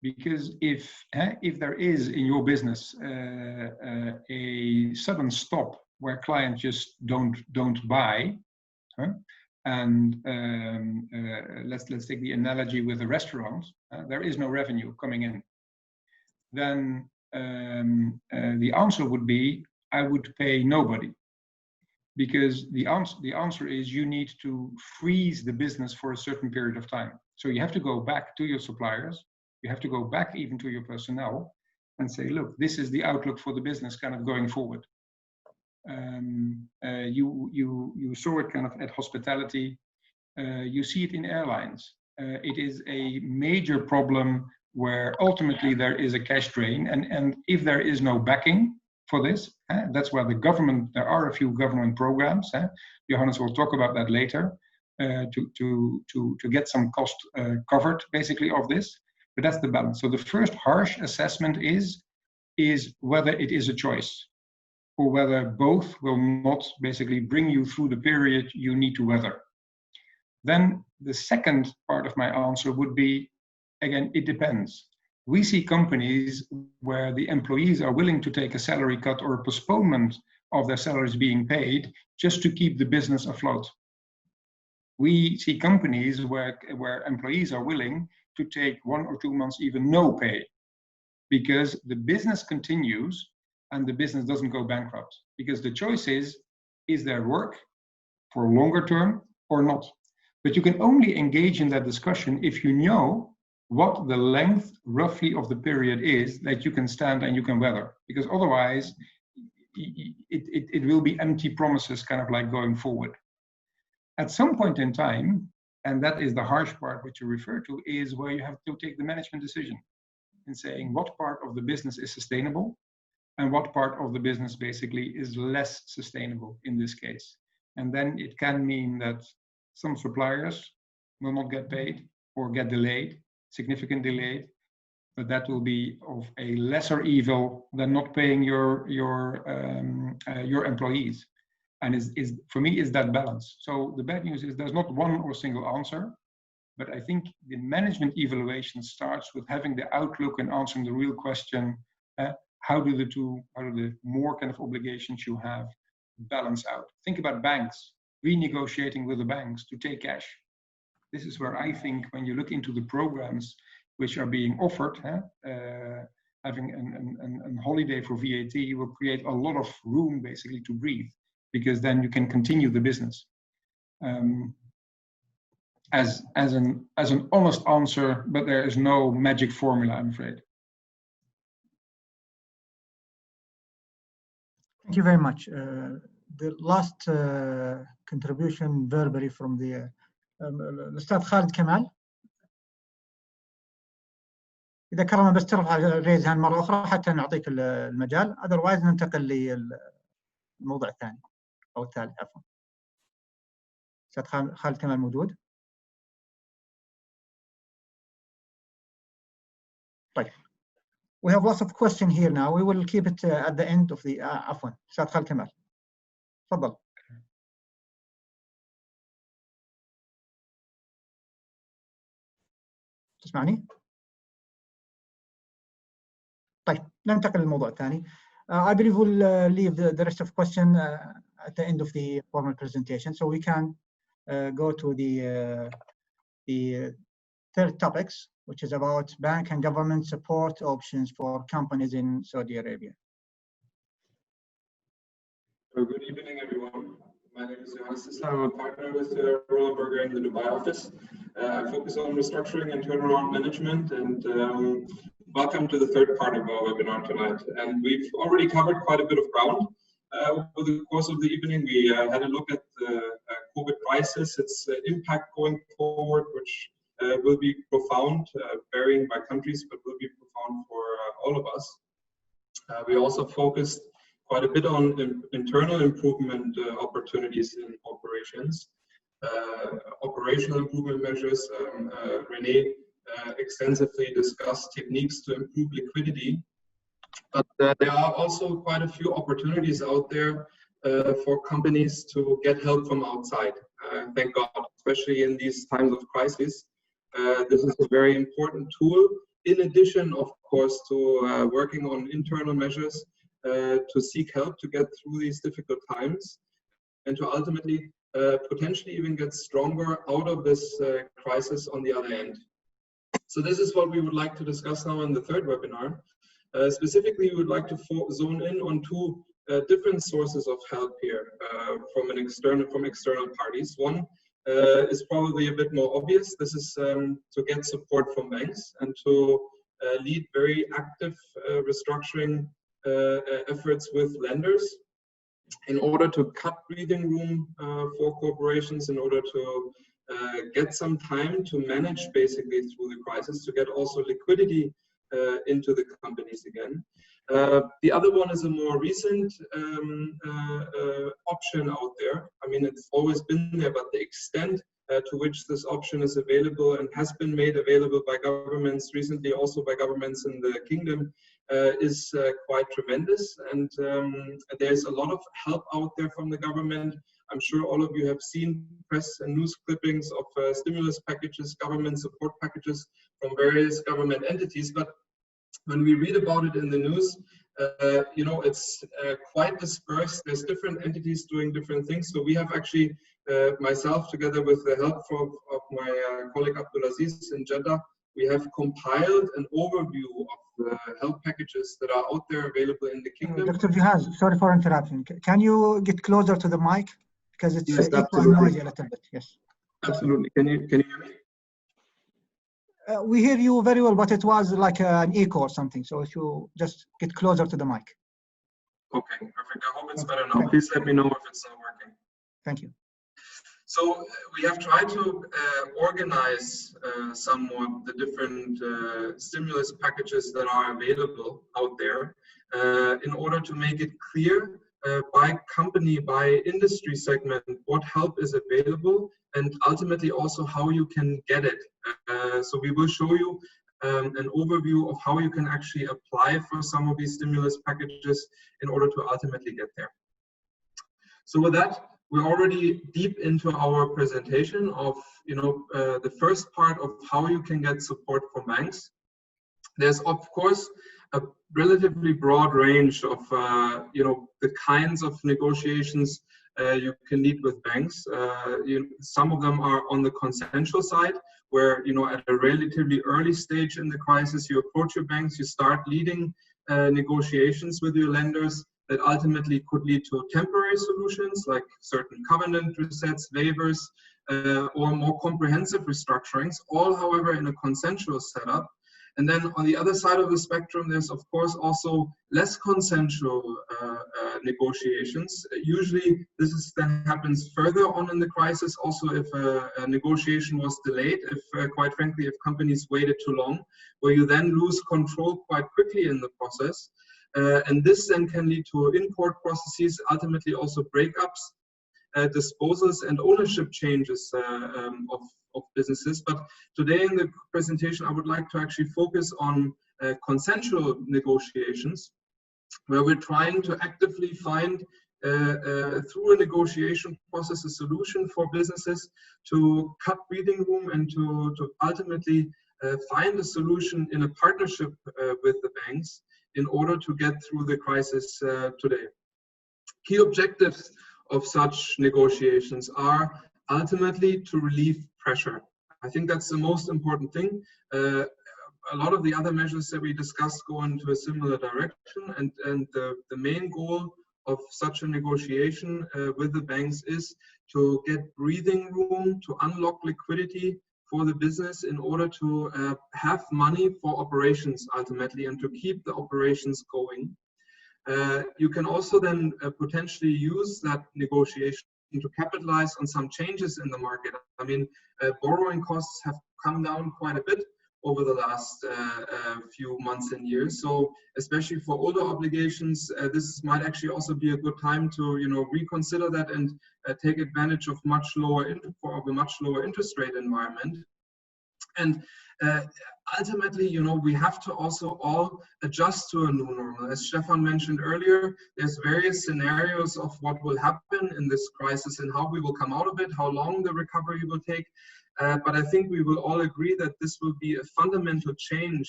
Because if there is in your business a sudden stop where clients just don't buy, and let's take the analogy with a restaurant, there is no revenue coming in, then the answer would be, I would pay nobody. Because the answer is you need to freeze the business for a certain period of time. So you have to go back to your suppliers, you have to go back even to your personnel and say, look, this is the outlook for the business kind of going forward. You saw it kind of at hospitality, you see it in airlines. It is a major problem where ultimately there is a cash drain, and if there is no backing for this, that's where the government, there are a few government programs, Johannes will talk about that later, to get some cost covered basically of this, but that's the balance. So the first harsh assessment is whether it is a choice, or whether both will not basically bring you through the period you need to weather. Then the second part of my answer would be, again, it depends. We see companies where the employees are willing to take a salary cut or a postponement of their salaries being paid just to keep the business afloat. We see companies where employees are willing to take 1 or 2 months even no pay, because the business continues and the business doesn't go bankrupt. Because the choice is there work for longer term or not? But you can only engage in that discussion if you know what the length roughly of the period is that you can stand and you can weather. Because otherwise, it will be empty promises kind of like going forward. At some point in time, and that is the harsh part which you refer to, is where you have to take the management decision in saying what part of the business is sustainable and what part of the business basically is less sustainable in this case. And then it can mean that some suppliers will not get paid or get delayed, significant delayed, but that will be of a lesser evil than not paying your employees. And for me is that balance. So the bad news is there's not one or single answer, but I think the management evaluation starts with having the outlook and answering the real question, how do the more kind of obligations you have balance out? Think about banks, renegotiating with the banks to take cash. This is where I think when you look into the programs which are being offered, having a holiday for VAT will create a lot of room basically to breathe, because then you can continue the business. As an honest answer, but there is no magic formula, I'm afraid. Thank you very much. The last contribution verbally from the الأستاذ خالد كمال. إذا كرم بس ترفع الريز هاند مرة أخرى حتى نعطيك المجال، otherwise ننتقل للموضوع الثاني أو الثالث عفوا. أستاذ خالد كمال موجود؟ طيب. We have lots of questions here now. We will keep it at the end of the عفوا. أستاذ خالد كمال. تفضل. تسمعني؟ طيب ننتقل للموضوع الثاني. I believe we'll leave the rest of question at the end of the formal presentation, so we can go to the third topics, which is about bank and government support options for companies in Saudi Arabia. Good evening, everyone. My name is Johannes. I'm a partner with Rollenberger in the Dubai office. I focus on restructuring and turnaround management, and welcome to the third part of our webinar tonight. And we've already covered quite a bit of ground. Over the course of the evening, we had a look at the COVID crisis, its impact going forward, which will be profound, varying by countries, but will be profound for all of us. We also focused quite a bit on internal improvement opportunities in corporations, operational improvement measures. Renee extensively discussed techniques to improve liquidity, but there are also quite a few opportunities out there for companies to get help from outside. Thank God, especially in these times of crisis. This is a very important tool, in addition, of course, to working on internal measures to seek help to get through these difficult times and to ultimately potentially even get stronger out of this crisis on the other end. So this is what we would like to discuss now in the third webinar. Specifically, we would like to zone in on two different sources of help here from external parties. One is probably a bit more obvious. This is to get support from banks and to lead very active restructuring efforts with lenders in order to cut breathing room for corporations, in order to get some time to manage basically through the crisis, to get also liquidity into the companies again. The other one is a more recent option out there. I mean, it's always been there, but the extent to which this option is available and has been made available by governments, recently also by governments in the kingdom, is quite tremendous. And there's a lot of help out there from the government. I'm sure all of you have seen press and news clippings of stimulus packages, government support packages from various government entities. But when we read about it in the news, you know, it's quite dispersed. There's different entities doing different things. So we have actually, myself, together with the help of my colleague Abdulaziz in Jeddah, we have compiled an overview of the help packages that are out there available in the kingdom. Dr. Jihaz, sorry for interrupting. Can you get closer to the mic? Because it's yes, noisy a little bit. Yes. Absolutely. Can you hear me? We hear you very well, but it was like an echo or something. So if you just get closer to the mic. Okay, perfect. I hope it's better now. Please let me know if it's not working. Thank you. So we have tried to organize somewhat the different stimulus packages that are available out there in order to make it clear by company, by industry segment, what help is available, and ultimately also how you can get it. So we will show you an overview of how you can actually apply for some of these stimulus packages in order to ultimately get there. So with that, we're already deep into our presentation of, you know, the first part of how you can get support from banks. There's of course a relatively broad range of, you know, the kinds of negotiations you can lead with banks. Some of them are on the consensual side, where, you know, at a relatively early stage in the crisis, you approach your banks, you start leading negotiations with your lenders that ultimately could lead to temporary solutions like certain covenant resets, waivers, or more comprehensive restructurings, all, however, in a consensual setup. And then on the other side of the spectrum, there's of course also less consensual negotiations. Usually this then happens further on in the crisis, also if a negotiation was delayed, if quite frankly, if companies waited too long, where you then lose control quite quickly in the process. And this then can lead to in-court processes, ultimately also breakups, disposals and ownership changes of businesses. But today in the presentation, I would like to actually focus on consensual negotiations, where we're trying to actively find through a negotiation process a solution for businesses to cut breathing room and to ultimately find a solution in a partnership with the banks in order to get through the crisis today. Key objectives of such negotiations are ultimately to relieve pressure. I think that's the most important thing. A lot of the other measures that we discussed go into a similar direction, and the main goal of such a negotiation with the banks is to get breathing room, to unlock liquidity for the business in order to have money for operations ultimately and to keep the operations going. you can also then potentially use that negotiation to capitalize on some changes in the market. I mean, borrowing costs have come down quite a bit over the last few months and years. So especially for older obligations, this might actually also be a good time to, you know, reconsider that and take advantage of a much lower interest rate environment. And ultimately, you know, we have to also all adjust to a new normal. As Stefan mentioned earlier, there's various scenarios of what will happen in this crisis and how we will come out of it, how long the recovery will take. But I think we will all agree that this will be a fundamental change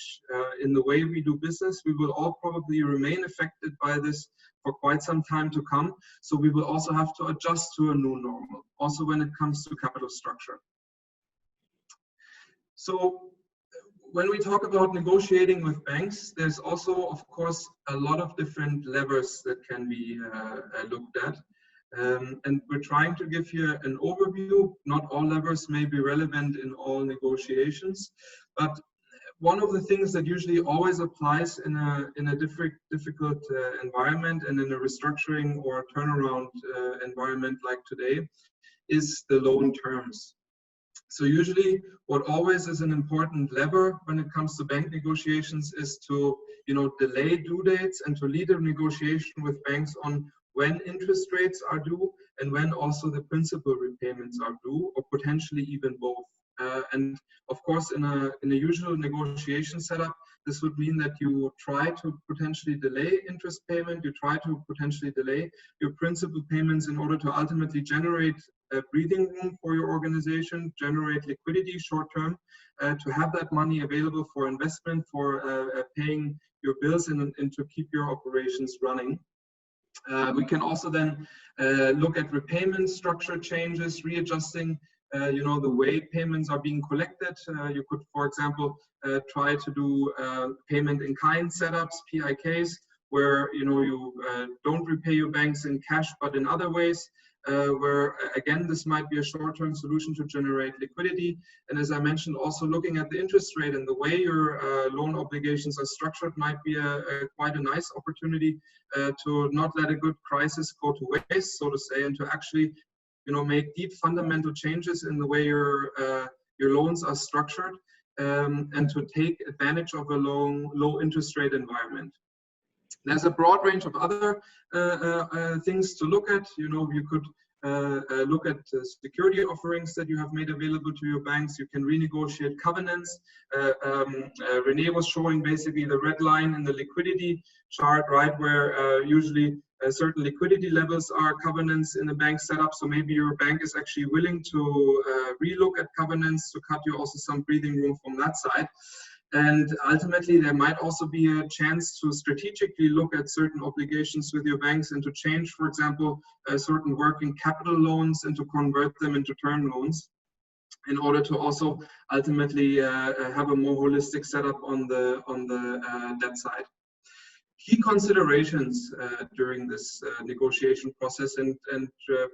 in the way we do business. We will all probably remain affected by this for quite some time to come. So we will also have to adjust to a new normal, also when it comes to capital structure. So when we talk about negotiating with banks, there's also, of course, a lot of different levers that can be looked at. And we're trying to give here an overview. Not all levers may be relevant in all negotiations, but one of the things that usually always applies in a difficult environment and in a restructuring or turnaround environment like today is the loan terms. So usually what always is an important lever when it comes to bank negotiations is to, you know, delay due dates and to lead a negotiation with banks on when interest rates are due and when also the principal repayments are due, or potentially even both. And of course, in a usual negotiation setup, this would mean that you try to potentially delay interest payment, you try to potentially delay your principal payments in order to ultimately generate a breathing room for your organization, generate liquidity short term, to have that money available for investment, for paying your bills and to keep your operations running. We can also then look at repayment structure changes, readjusting you know, the way payments are being collected. You could, for example, try to do payment in kind setups, PIKs, where, you know, you don't repay your banks in cash, but in other ways, where again, this might be a short-term solution to generate liquidity. And as I mentioned, also looking at the interest rate and the way your loan obligations are structured might be quite a nice opportunity to not let a good crisis go to waste, so to say, and to actually, you know, make deep fundamental changes in the way your loans are structured, and to take advantage of a low interest rate environment. There's a broad range of other things to look at. You know, you could look at security offerings that you have made available to your banks. You can renegotiate covenants. Rene was showing basically the red line in the liquidity chart, right, where usually certain liquidity levels are covenants in a bank setup. So maybe your bank is actually willing to relook at covenants to cut you also some breathing room from that side. And ultimately, there might also be a chance to strategically look at certain obligations with your banks and to change, for example, certain working capital loans and to convert them into term loans in order to also ultimately have a more holistic setup on the debt side. Key considerations during this negotiation process and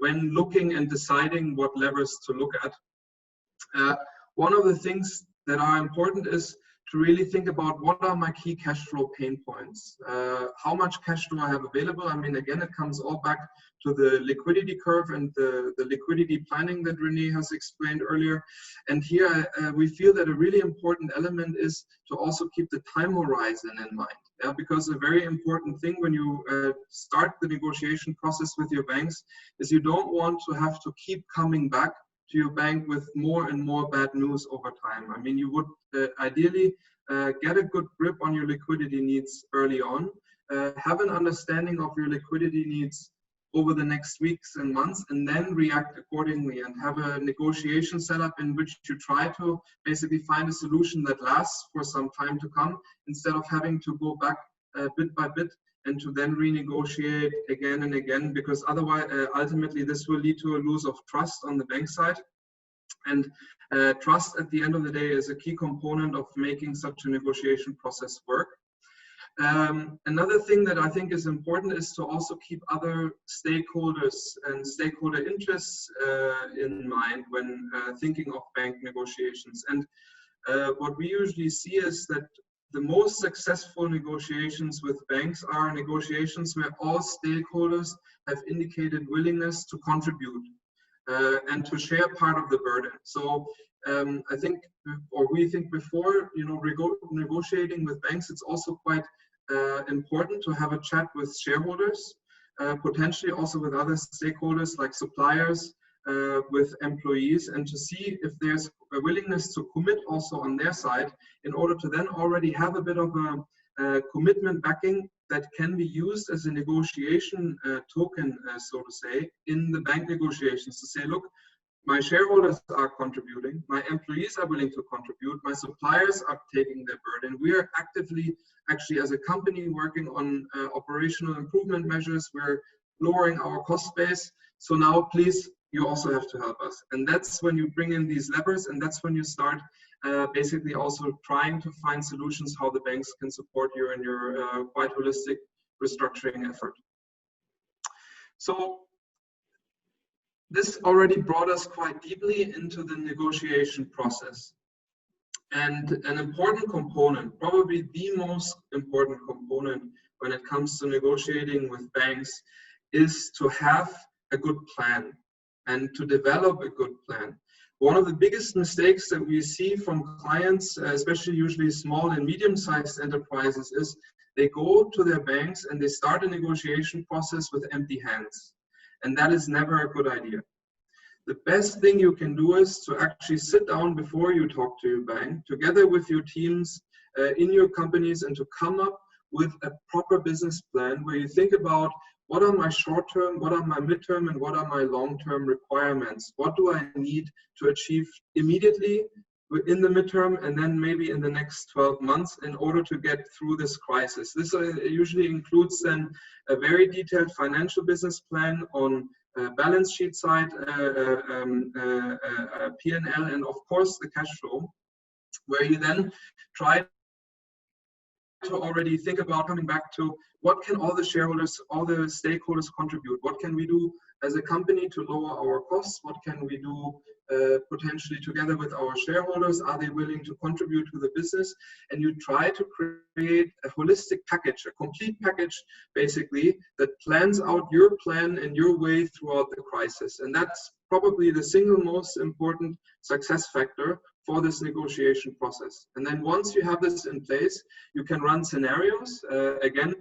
when looking and deciding what levers to look at. One of the things that are important is to really think about what are my key cash flow pain points. How much cash do I have available? I mean, again, it comes all back to the liquidity curve and the liquidity planning that Rene has explained earlier. And here we feel that a really important element is to also keep the time horizon in mind. Yeah, because a very important thing when you start the negotiation process with your banks is you don't want to have to keep coming back to your bank with more and more bad news over time. I mean, you would ideally get a good grip on your liquidity needs early on, have an understanding of your liquidity needs over the next weeks and months, and then react accordingly and have a negotiation setup in which you try to basically find a solution that lasts for some time to come, instead of having to go back bit by bit and to then renegotiate again and again, because otherwise, ultimately, this will lead to a loss of trust on the bank side. And trust at the end of the day is a key component of making such a negotiation process work. Another thing that I think is important is to also keep other stakeholders and stakeholder interests in mind when thinking of bank negotiations. And what we usually see is that the most successful negotiations with banks are negotiations where all stakeholders have indicated willingness to contribute and to share part of the burden. So I think, or we think before, negotiating with banks, it's also quite important to have a chat with shareholders, potentially also with other stakeholders like suppliers, with employees, and to see if there's a willingness to commit also on their side in order to then already have a bit of a commitment backing that can be used as a negotiation token, so to say, in the bank negotiations to say, look, my shareholders are contributing, my employees are willing to contribute, my suppliers are taking their burden. We are actively, actually as a company, working on operational improvement measures. We're lowering our cost base. So now please, you also have to help us. And that's when you bring in these levers, and that's when you start basically also trying to find solutions how the banks can support you in your quite holistic restructuring effort. So this already brought us quite deeply into the negotiation process. And an important component, probably the most important component when it comes to negotiating with banks, is to have a good plan and to develop a good plan. One of the biggest mistakes that we see from clients, especially usually small and medium-sized enterprises, is they go to their banks and they start a negotiation process with empty hands. And that is never a good idea. The best thing you can do is to actually sit down before you talk to your bank, together with your teams in your companies, and to come up with a proper business plan where you think about what are my short-term, what are my mid-term, and what are my long-term requirements? What do I need to achieve immediately in the midterm and then maybe in the next 12 months in order to get through this crisis? This usually includes then a very detailed financial business plan on balance sheet side, P&L, and of course the cash flow, where you then try to already think about coming back to what can all the shareholders, all the stakeholders contribute? What can we do as a company to lower our costs? What can we do potentially together with our shareholders? Are they willing to contribute to the business? And you try to create a holistic package, a complete package, basically, that plans out your plan and your way throughout the crisis. And that's probably the single most important success factor for this negotiation process. And then once you have this in place, you can run scenarios. Again,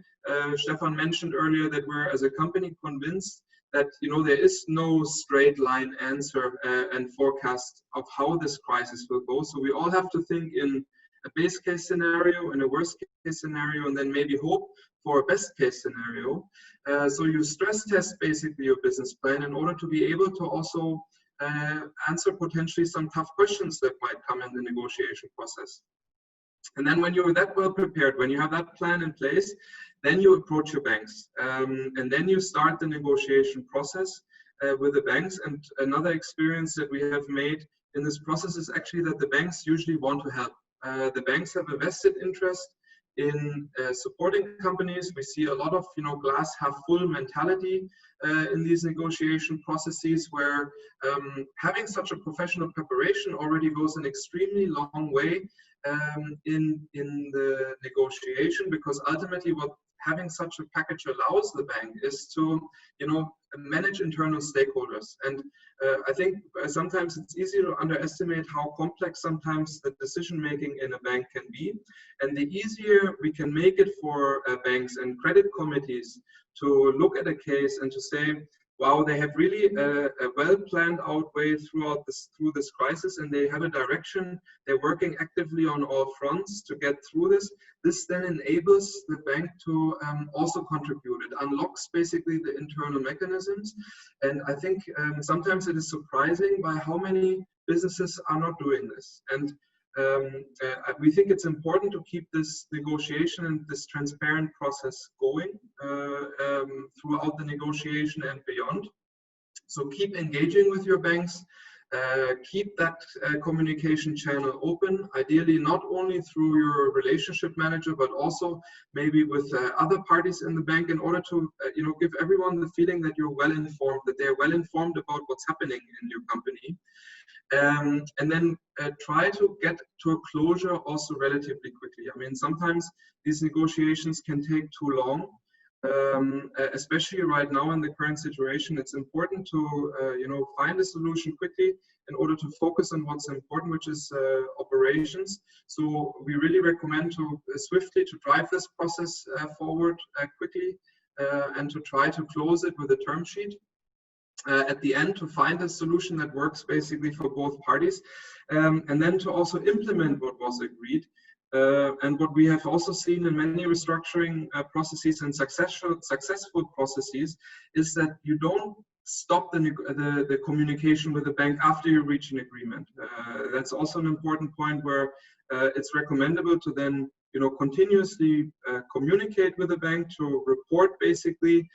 Stefan mentioned earlier that we're as a company convinced that there is no straight line answer and forecast of how this crisis will go. So we all have to think in a base case scenario, in a worst case scenario, and then maybe hope for a best case scenario. So you stress test basically your business plan in order to be able to also answer potentially some tough questions that might come in the negotiation process. And then when you're that well prepared, when you have that plan in place, then you approach your banks, and then you start the negotiation process with the banks. And another experience that we have made in this process is actually that the banks usually want to help. The banks have a vested interest in supporting companies. We see a lot of glass half full mentality in these negotiation processes, where having such a professional preparation already goes an extremely long way in the negotiation, because ultimately what having such a package allows the bank is to manage internal stakeholders. And I think sometimes it's easy to underestimate how complex sometimes the decision making in a bank can be. And the easier we can make it for banks and credit committees to look at a case and to say, wow, they have really a well planned out way through this crisis, and they have a direction. They're working actively on all fronts to get through this. This then enables the bank to also contribute. It unlocks basically the internal mechanisms. And I think sometimes it is surprising by how many businesses are not doing this. And we think it's important to keep this negotiation and this transparent process going throughout the negotiation and beyond. So keep engaging with your banks. keep that communication channel open, ideally not only through your relationship manager, but also maybe with other parties in the bank, in order to give everyone the feeling that you're well informed, that they're well informed about what's happening in your company. And then try to get to a closure also relatively quickly. I mean, sometimes these negotiations can take too long. Especially right now in the current situation, it's important to find a solution quickly in order to focus on what's important, which is operations. So we really recommend to swiftly to drive this process forward quickly and to try to close it with a term sheet at the end, to find a solution that works basically for both parties, and then to also implement what was agreed. And what we have also seen in many restructuring processes and successful processes is that you don't stop the communication with the bank after you reach an agreement. That's also an important point where it's recommendable to then continuously communicate with the bank, to report basically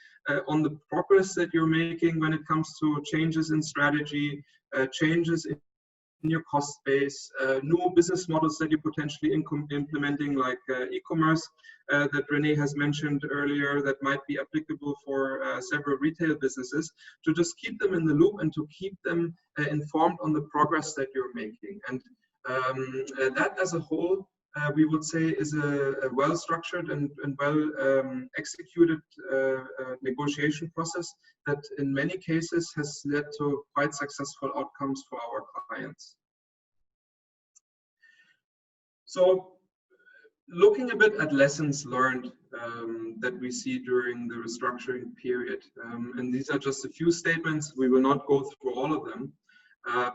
on the progress that you're making when it comes to changes in strategy, changes in your cost base, new business models that you're potentially implementing, like e-commerce that René has mentioned earlier, that might be applicable for several retail businesses, to just keep them in the loop and to keep them informed on the progress that you're making. And that as a whole, we would say, is a well-structured and well-executed negotiation process that in many cases has led to quite successful outcomes for our clients. So looking a bit at lessons learned that we see during the restructuring period, and these are just a few statements, we will not go through all of them,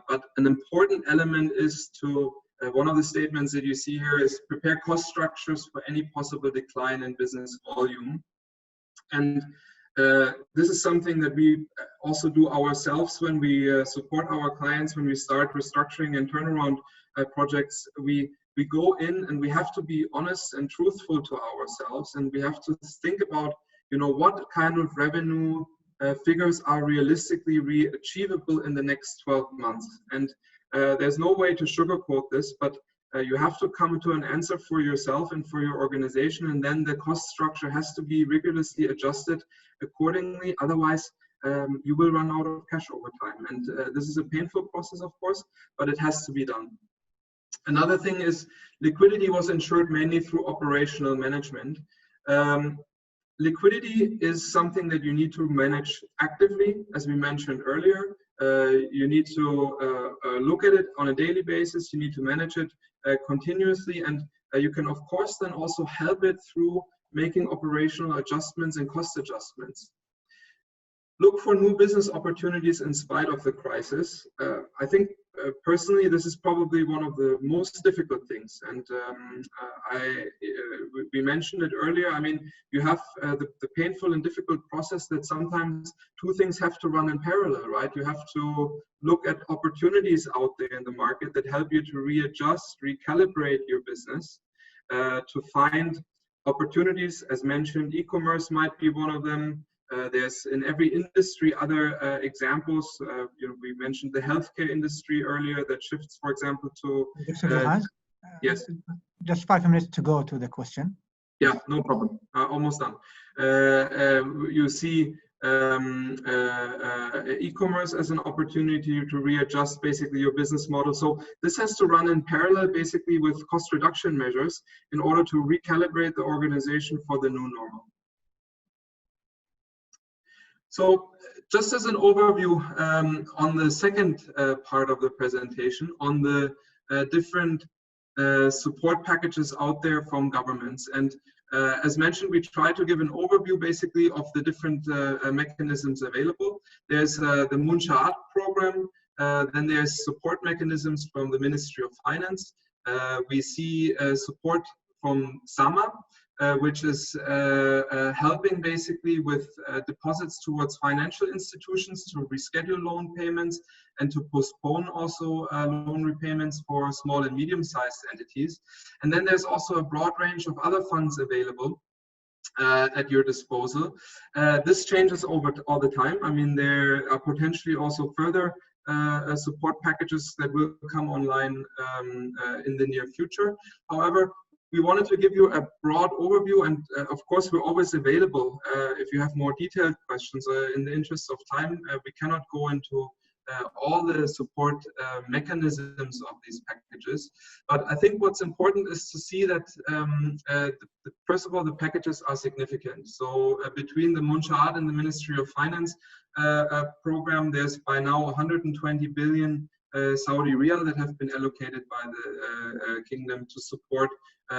but an important element is to one of the statements that you see here is prepare cost structures for any possible decline in business volume. And this is something that we also do ourselves when we support our clients, when we start restructuring and turnaround projects. We go in and we have to be honest and truthful to ourselves, and we have to think about, what kind of revenue figures are realistically achievable in the next 12 months. And there's no way to sugarcoat this, but you have to come to an answer for yourself and for your organization, and then the cost structure has to be rigorously adjusted accordingly. Otherwise, you will run out of cash over time. And this is a painful process, of course, but it has to be done. Another thing is liquidity was ensured mainly through operational management. Liquidity is something that you need to manage actively, as we mentioned earlier. You need to look at it on a daily basis. You need to manage it continuously, and you can of course then also help it through making operational adjustments and cost adjustments. Look for new business opportunities in spite of the crisis. I think personally this is probably one of the most difficult things, and we mentioned it earlier. I mean, you have the painful and difficult process that sometimes two things have to run in parallel, right? You have to look at opportunities out there in the market that help you to readjust, recalibrate your business, to find opportunities. As mentioned, e-commerce might be one of them. There's in every industry other examples. We mentioned the healthcare industry earlier that shifts, for example, to yes. Just 5 minutes to go to the question. Yeah, no problem. Almost done. You see e-commerce as an opportunity to readjust basically your business model. So this has to run in parallel basically with cost reduction measures in order to recalibrate the organization for the new normal. So just as an overview on the second part of the presentation, on the different support packages out there from governments. And as mentioned, we try to give an overview basically of the different mechanisms available. There's the Mundschaat program, then there's support mechanisms from the Ministry of Finance. We see support from SAMA, which is helping basically with deposits towards financial institutions to reschedule loan payments and to postpone also loan repayments for small and medium-sized entities. And then there's also a broad range of other funds available at your disposal. This changes over all the time. I mean, there are potentially also further support packages that will come online in the near future. However, we wanted to give you a broad overview, and of course we're always available if you have more detailed questions. In the interest of time, we cannot go into all the support mechanisms of these packages, but I think what's important is to see that first of all, the packages are significant. So between the Munsha'at and the Ministry of Finance program, there's by now 120 billion Saudi riyal that have been allocated by the kingdom to support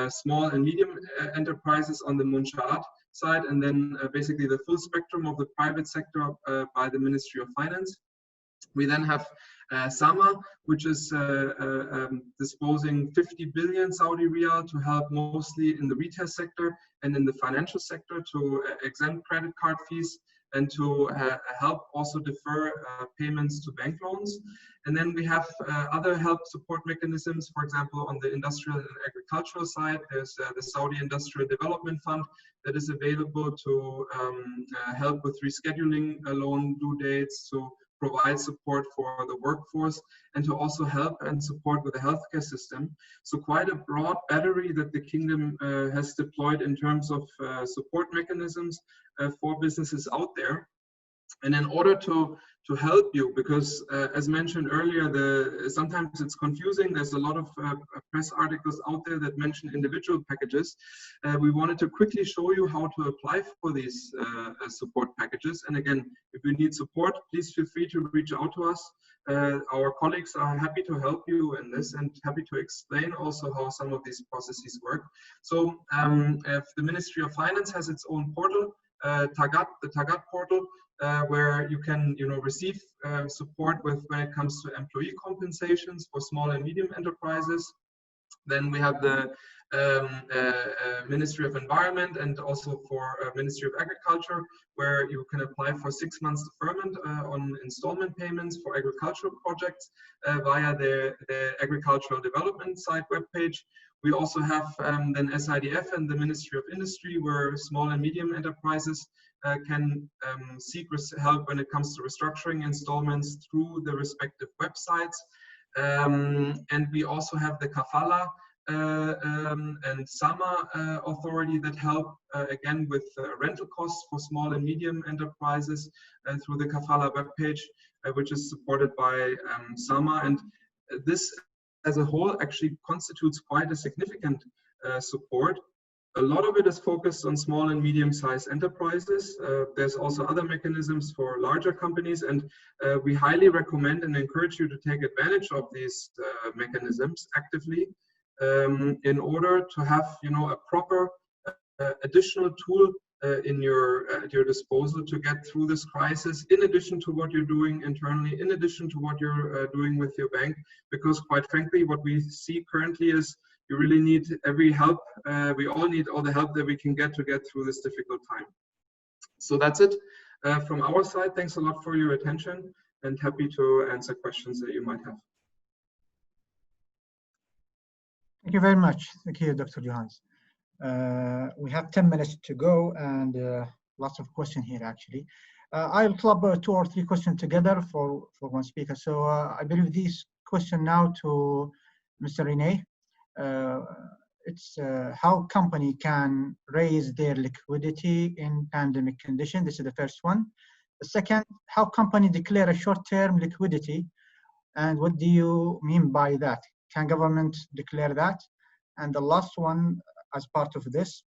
small and medium enterprises on the Munsha'at side, and then basically the full spectrum of the private sector by the Ministry of Finance. We then have Sama, which is disposing 50 billion Saudi riyal to help mostly in the retail sector and in the financial sector to exempt credit card fees and to help also defer payments to bank loans. And then we have other help support mechanisms. For example, on the industrial and agricultural side, there's the Saudi Industrial Development Fund that is available to help with rescheduling loan due dates, to provide support for the workforce, and to also help and support with the healthcare system. So quite a broad battery that the kingdom has deployed in terms of support mechanisms for businesses out there. And in order to help you, because as mentioned earlier, sometimes it's confusing. There's a lot of press articles out there that mention individual packages. We wanted to quickly show you how to apply for these support packages. And again, if you need support, please feel free to reach out to us. Our colleagues are happy to help you in this and happy to explain also how some of these processes work. So if the Ministry of Finance has its own portal, the Tagat portal, where you can receive support when it comes to employee compensations for small and medium enterprises. Then we have the Ministry of Environment and also for Ministry of Agriculture, where you can apply for 6 months deferment on installment payments for agricultural projects via the Agricultural Development site webpage. We also have then SIDF and the Ministry of Industry, where small and medium enterprises can seek help when it comes to restructuring installments through the respective websites. And we also have the Kafala and Sama authority that help again with rental costs for small and medium enterprises through the Kafala webpage, which is supported by Sama. And this as a whole actually constitutes quite a significant support. A lot of it is focused on small and medium-sized enterprises. There's also other mechanisms for larger companies, and we highly recommend and encourage you to take advantage of these mechanisms actively in order to have a proper additional tool at your disposal to get through this crisis, in addition to what you're doing internally, in addition to what you're doing with your bank. Because quite frankly, what we see currently is you really need every help. We all need all the help that we can get to get through this difficult time. So that's it from our side. Thanks a lot for your attention, and happy to answer questions that you might have. Thank you very much. Thank you, Dr. Johans. We have 10 minutes to go, and lots of questions here actually. I'll club 2 or 3 questions together for one speaker. So I believe these question now to Mr. Rene. It's how company can raise their liquidity in pandemic condition. This is the first one. The second, how company declare a short-term liquidity, and what do you mean by that? Can government declare that? And the last one, as part of this,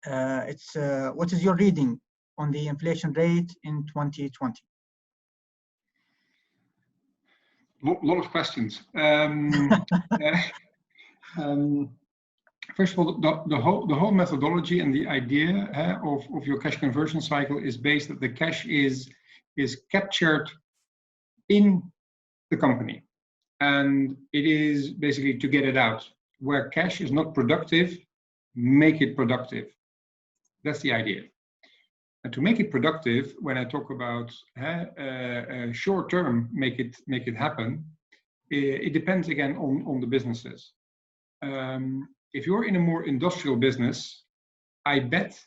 it's what is your reading on the inflation rate in 2020? Lot of questions. First of all, the whole methodology and the idea of your cash conversion cycle is based that the cash is captured in the company, and it is basically to get it out. Where cash is not productive, make it productive. That's the idea. And to make it productive, when I talk about short term, make it happen, it depends again on the businesses. If you're in a more industrial business, I bet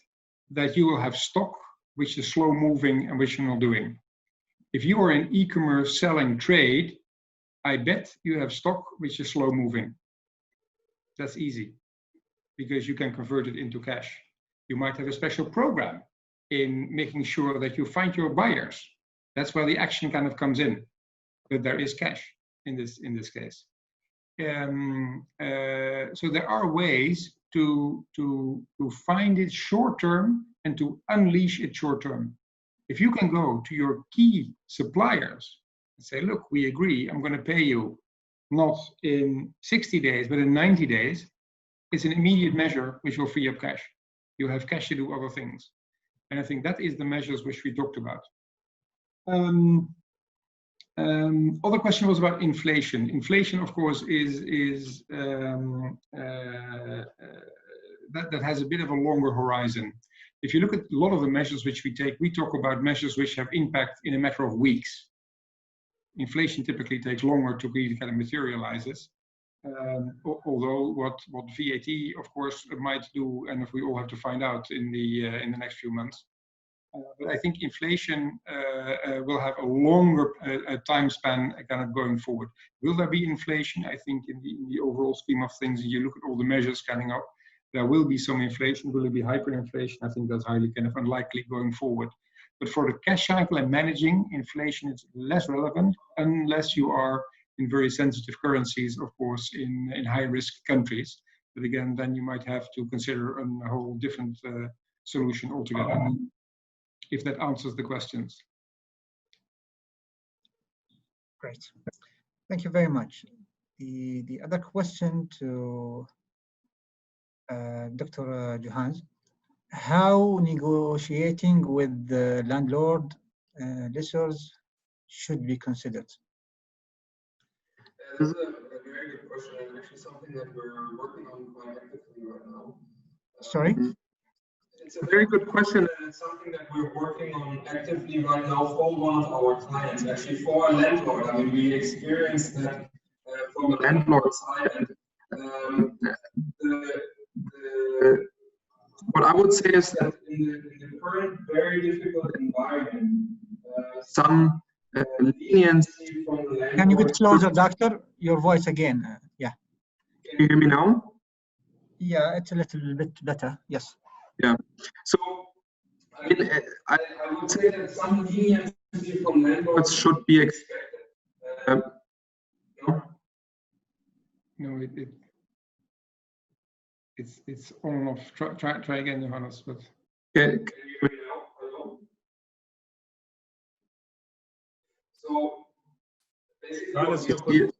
that you will have stock which is slow moving and which you're not doing. If you are in e-commerce selling trade, I bet you have stock which is slow moving. That's easy because you can convert it into cash. You might have a special program in making sure that you find your buyers. That's where the action kind of comes in, that there is cash in this case. So there are ways to find it short term and to unleash it short term. If you can go to your key suppliers and say, look, we agree, I'm going to pay you not in 60 days, but in 90 days, it's an immediate measure which will free up cash. You have cash to do other things. And I think that is the measures which we talked about. Other question was about inflation. Inflation, of course, that has a bit of a longer horizon. If you look at a lot of the measures which we take, we talk about measures which have impact in a matter of weeks. Inflation typically takes longer to really kind of materializes. Although what VAT, of course, might do, and if we all have to find out in the next few months. But I think inflation will have a longer time span kind of going forward. Will there be inflation? I think in the overall scheme of things, you look at all the measures coming up, there will be some inflation. Will it be hyperinflation? I think that's highly kind of unlikely going forward. But for the cash cycle and managing inflation, it's less relevant unless you are in very sensitive currencies, of course, in high-risk countries. But again, then you might have to consider a whole different solution altogether. If that answers the questions. Great. Thank you very much. The other question to Dr. Johans, how negotiating with the landlord lessors should be considered? This is a very good question, and actually something that we're working on quite actively right now. Sorry? It's a very good question, and it's something that we're working on actively right now for one of our clients, actually for a landlord. I mean, we experienced that from the landlord side. And what I would say is that in the current very difficult environment, some leniency from the landlord. Can you get closer, doctor? Your voice again. Yeah. Can you hear me now? Yeah, it's a little bit better. Yes. Yeah. So, I mean, I would say that some leniency from landlords should be expected. No, it's on and off. Try again, Johannes. But can you hear me now? Hello? So basically,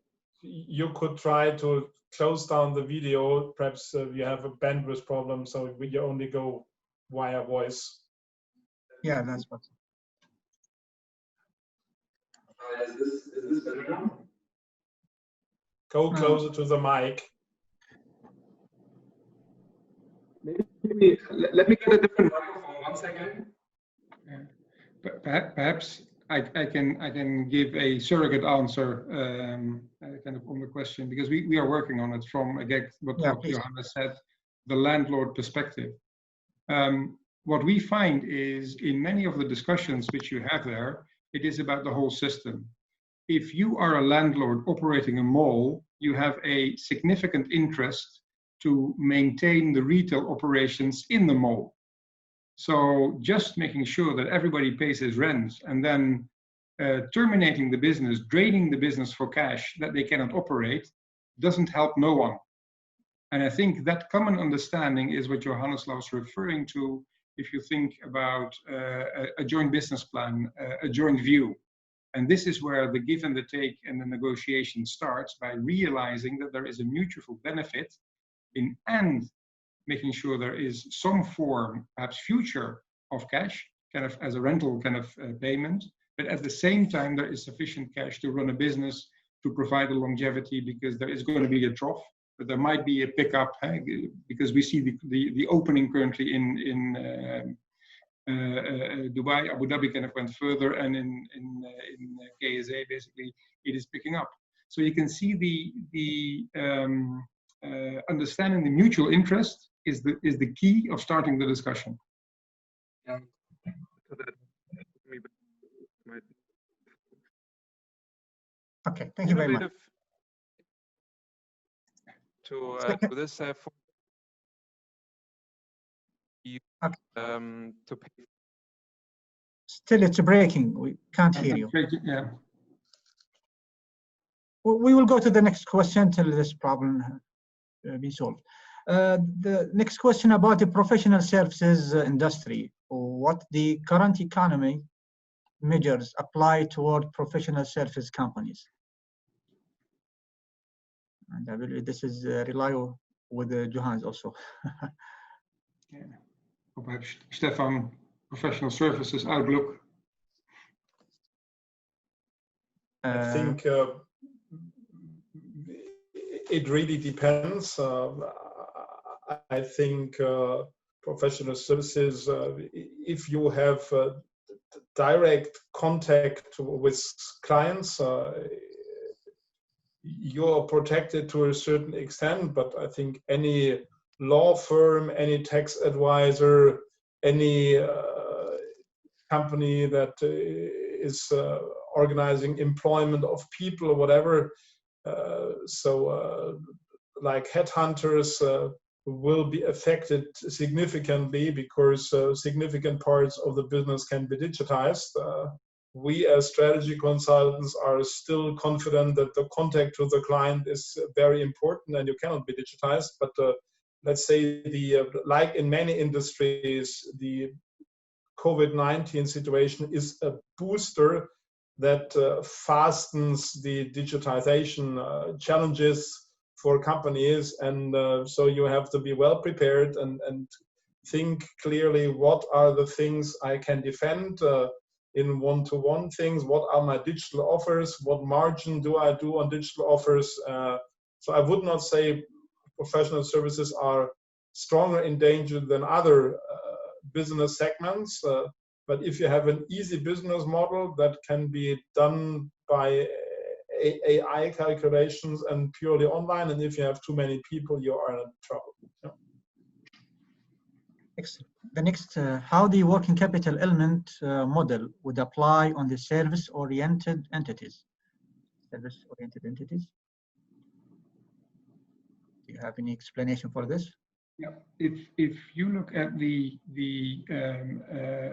you could try to close down the video. Perhaps you have a bandwidth problem, so you only go via voice. Yeah, that's what. Is this better now? Go closer to the mic. Maybe let me get a different microphone. 1 second. Perhaps I can give a surrogate answer kind of on the question, because we are working on it from again what Johannes said, the landlord perspective. What we find is in many of the discussions which you have there, it is about the whole system. If you are a landlord operating a mall, you have a significant interest to maintain the retail operations in the mall. So just making sure that everybody pays his rent and then terminating the business, draining the business for cash that they cannot operate, doesn't help no one. And I think that common understanding is what Johannes was referring to if you think about a joint business plan, a joint view. And this is where the give and the take and the negotiation starts, by realizing that there is a mutual benefit in and making sure there is some form, perhaps future, of cash, kind of as a rental kind of payment, but at the same time there is sufficient cash to run a business, to provide a longevity, because there is going to be a trough, but there might be a pickup, because we see the opening currently in Dubai, Abu Dhabi kind of went further, and in KSA basically it is picking up. So you can see the understanding the mutual interest is the key of starting the discussion. Okay, thank you very much. To this, for you, to pay. Still, it's breaking. We can't hear you. Yeah. We will go to the next question till this problem be solved. The next question about the professional services industry. What the current economy measures apply toward professional service companies? And I believe this is reliable with Johannes also. Yeah. Or perhaps Stefan, professional services outlook. I think it really depends. I think professional services, if you have direct contact with clients, you're protected to a certain extent, but I think any law firm, any tax advisor, any company that is organizing employment of people or whatever, like headhunters will be affected significantly because significant parts of the business can be digitized. We as strategy consultants are still confident that the contact with the client is very important and you cannot be digitized. But let's say like in many industries, the COVID-19 situation is a booster that fastens the digitization challenges for companies. And so you have to be well prepared and think clearly, what are the things I can defend in one-to-one things? What are my digital offers? What margin do I do on digital offers? So I would not say professional services are stronger in danger than other business segments. But if you have an easy business model that can be done by AI calculations and purely online, and if you have too many people, you are in trouble. Yeah. Excellent. The next, how the working capital element model would apply on the service-oriented entities. Service-oriented entities. Do you have any explanation for this? Yeah, if you look at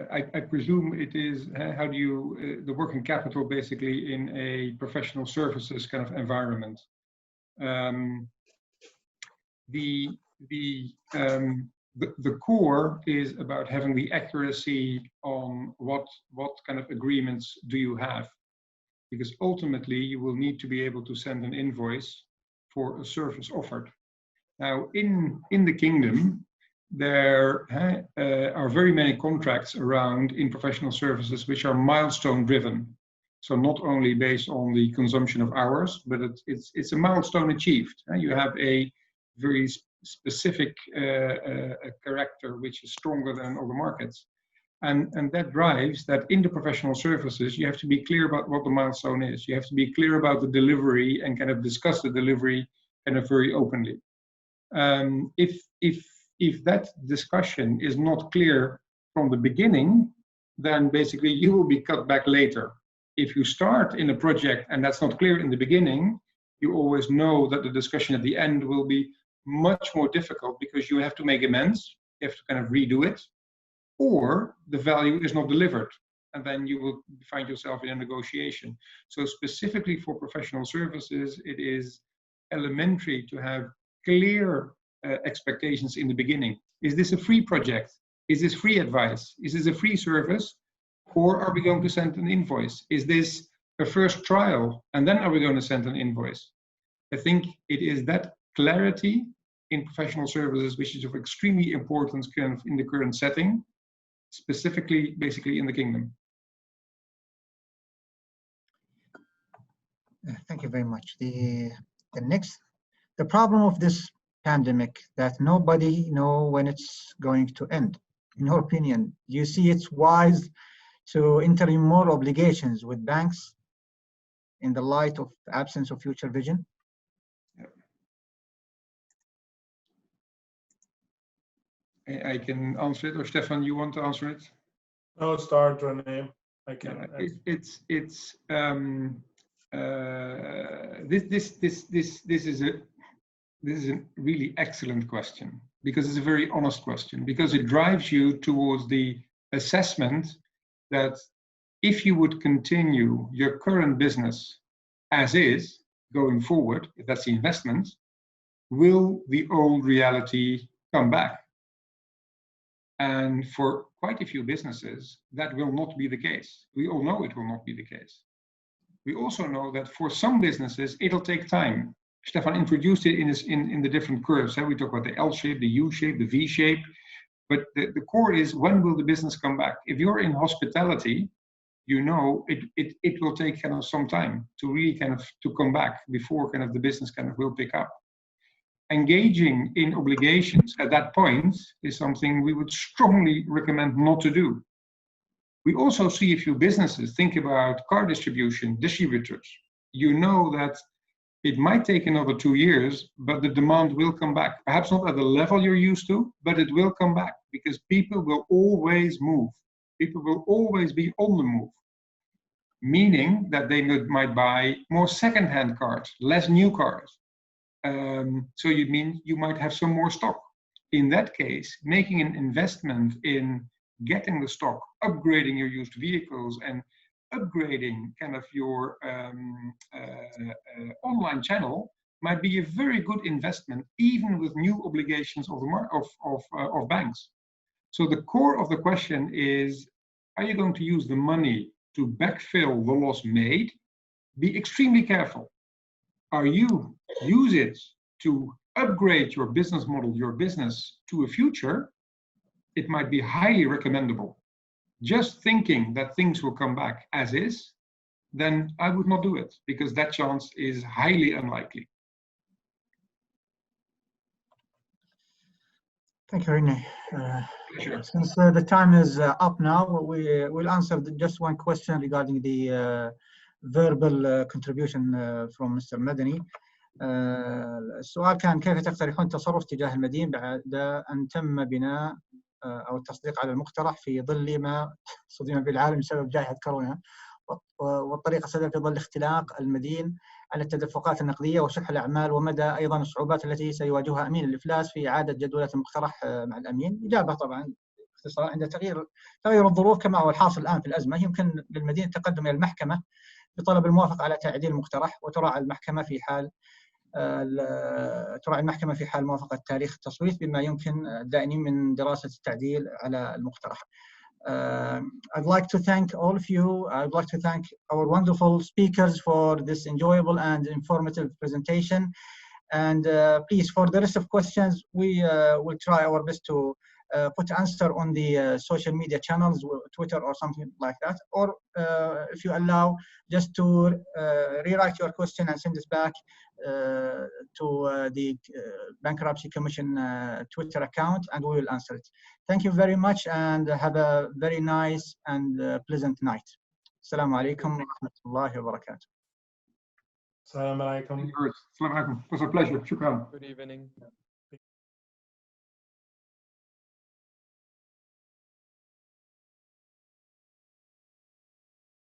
I presume it is how do you the working capital basically in a professional services kind of environment. The core is about having the accuracy on what kind of agreements do you have, because ultimately you will need to be able to send an invoice for a service offered. Now, in the kingdom, there are very many contracts around in professional services which are milestone driven. So not only based on the consumption of hours, but it's a milestone achieved. You have a very specific character which is stronger than other markets. And that drives that in the professional services, you have to be clear about what the milestone is. You have to be clear about the delivery and kind of discuss the delivery kind of very openly. If that discussion is not clear from the beginning, then basically you will be cut back later. If you start in a project and that's not clear in the beginning, you always know that the discussion at the end will be much more difficult because you have to make amends, you have to kind of redo it, or the value is not delivered, and then you will find yourself in a negotiation. So specifically for professional services, it is elementary to have clear expectations in the beginning. Is this a free project? Is this free advice? Is this a free service? Or are we going to send an invoice? Is this a first trial? And then are we going to send an invoice? I think it is that clarity in professional services which is of extremely importance kind of in the current setting, specifically basically in the kingdom. Thank you very much. The problem of this pandemic that nobody knows when it's going to end. In your opinion, do you see it's wise to enter in more obligations with banks in the light of the absence of future vision? I can answer it, or Stefan, you want to answer it? No, start, René. I can. This is a really excellent question, because it's a very honest question, because it drives you towards the assessment that if you would continue your current business as is going forward, if that's the investment, will the old reality come back? And for quite a few businesses, that will not be the case. We all know it will not be the case. We also know that for some businesses, it'll take time. Stefan introduced it in the different curves. We talk about the L shape, the U shape, the V shape. But the core is, when will the business come back? If you're in hospitality, you know it will take kind of some time to really kind of to come back before kind of the business kind of will pick up. Engaging in obligations at that point is something we would strongly recommend not to do. We also see a few businesses, think about car distribution, distributors. You know that it might take another 2 years, but the demand will come back. Perhaps not at the level you're used to, but it will come back, because people will always move. People will always be on the move. Meaning that they might buy more second-hand cars, less new cars. So you might have some more stock. In that case, making an investment in getting the stock, upgrading your used vehicles, and upgrading kind of your online channel might be a very good investment, even with new obligations of banks. So the core of the question is, are you going to use the money to backfill the loss made? Be extremely careful. Are you use it to upgrade your business model, your business to a future? It might be highly recommendable. Just thinking that things will come back as is, then I would not do it, because that chance is highly unlikely. Thank you, Rene. Sure. Since the time is up now, we will answer just one question regarding the verbal contribution from Mr. مدني. السؤال كان: كيف تقترحون التصرف تجاه المدين بعد أن تم بناء أو التصديق على المقترح في ظل ما صدم به العالم بسبب جائحة كورونا، والطريقة السادة في ظل اختلاق المدين على التدفقات النقدية وشح الأعمال، ومدى أيضا الصعوبات التي سيواجهها أمين الإفلاس في إعادة جدولة المقترح مع الأمين؟ إجابة طبعا باختصار: عند تغير الظروف كما هو الحاصل الآن في الأزمة، يمكن للمدين التقدم إلى المحكمة بطلب الموافقة على تعديل المقترح، وتراعي المحكمة في حال موافقة تاريخ التصويت بما يمكن الدائن من دراسة التعديل على المقترح. I'd like to thank all of you. I'd like to thank our wonderful speakers for this enjoyable and informative presentation. And please, for the rest of questions, we will try our best to put answer on the social media channels, Twitter or something like that. Or if you allow, just to rewrite your question and send it back to the Bankruptcy Commission Twitter account, and we will answer it. Thank you very much, and have a very nice and pleasant night. Assalamu alaikum wa rahmatullahi wa barakatuh. Assalamu alaikum. It was a pleasure. Shukran. Good evening.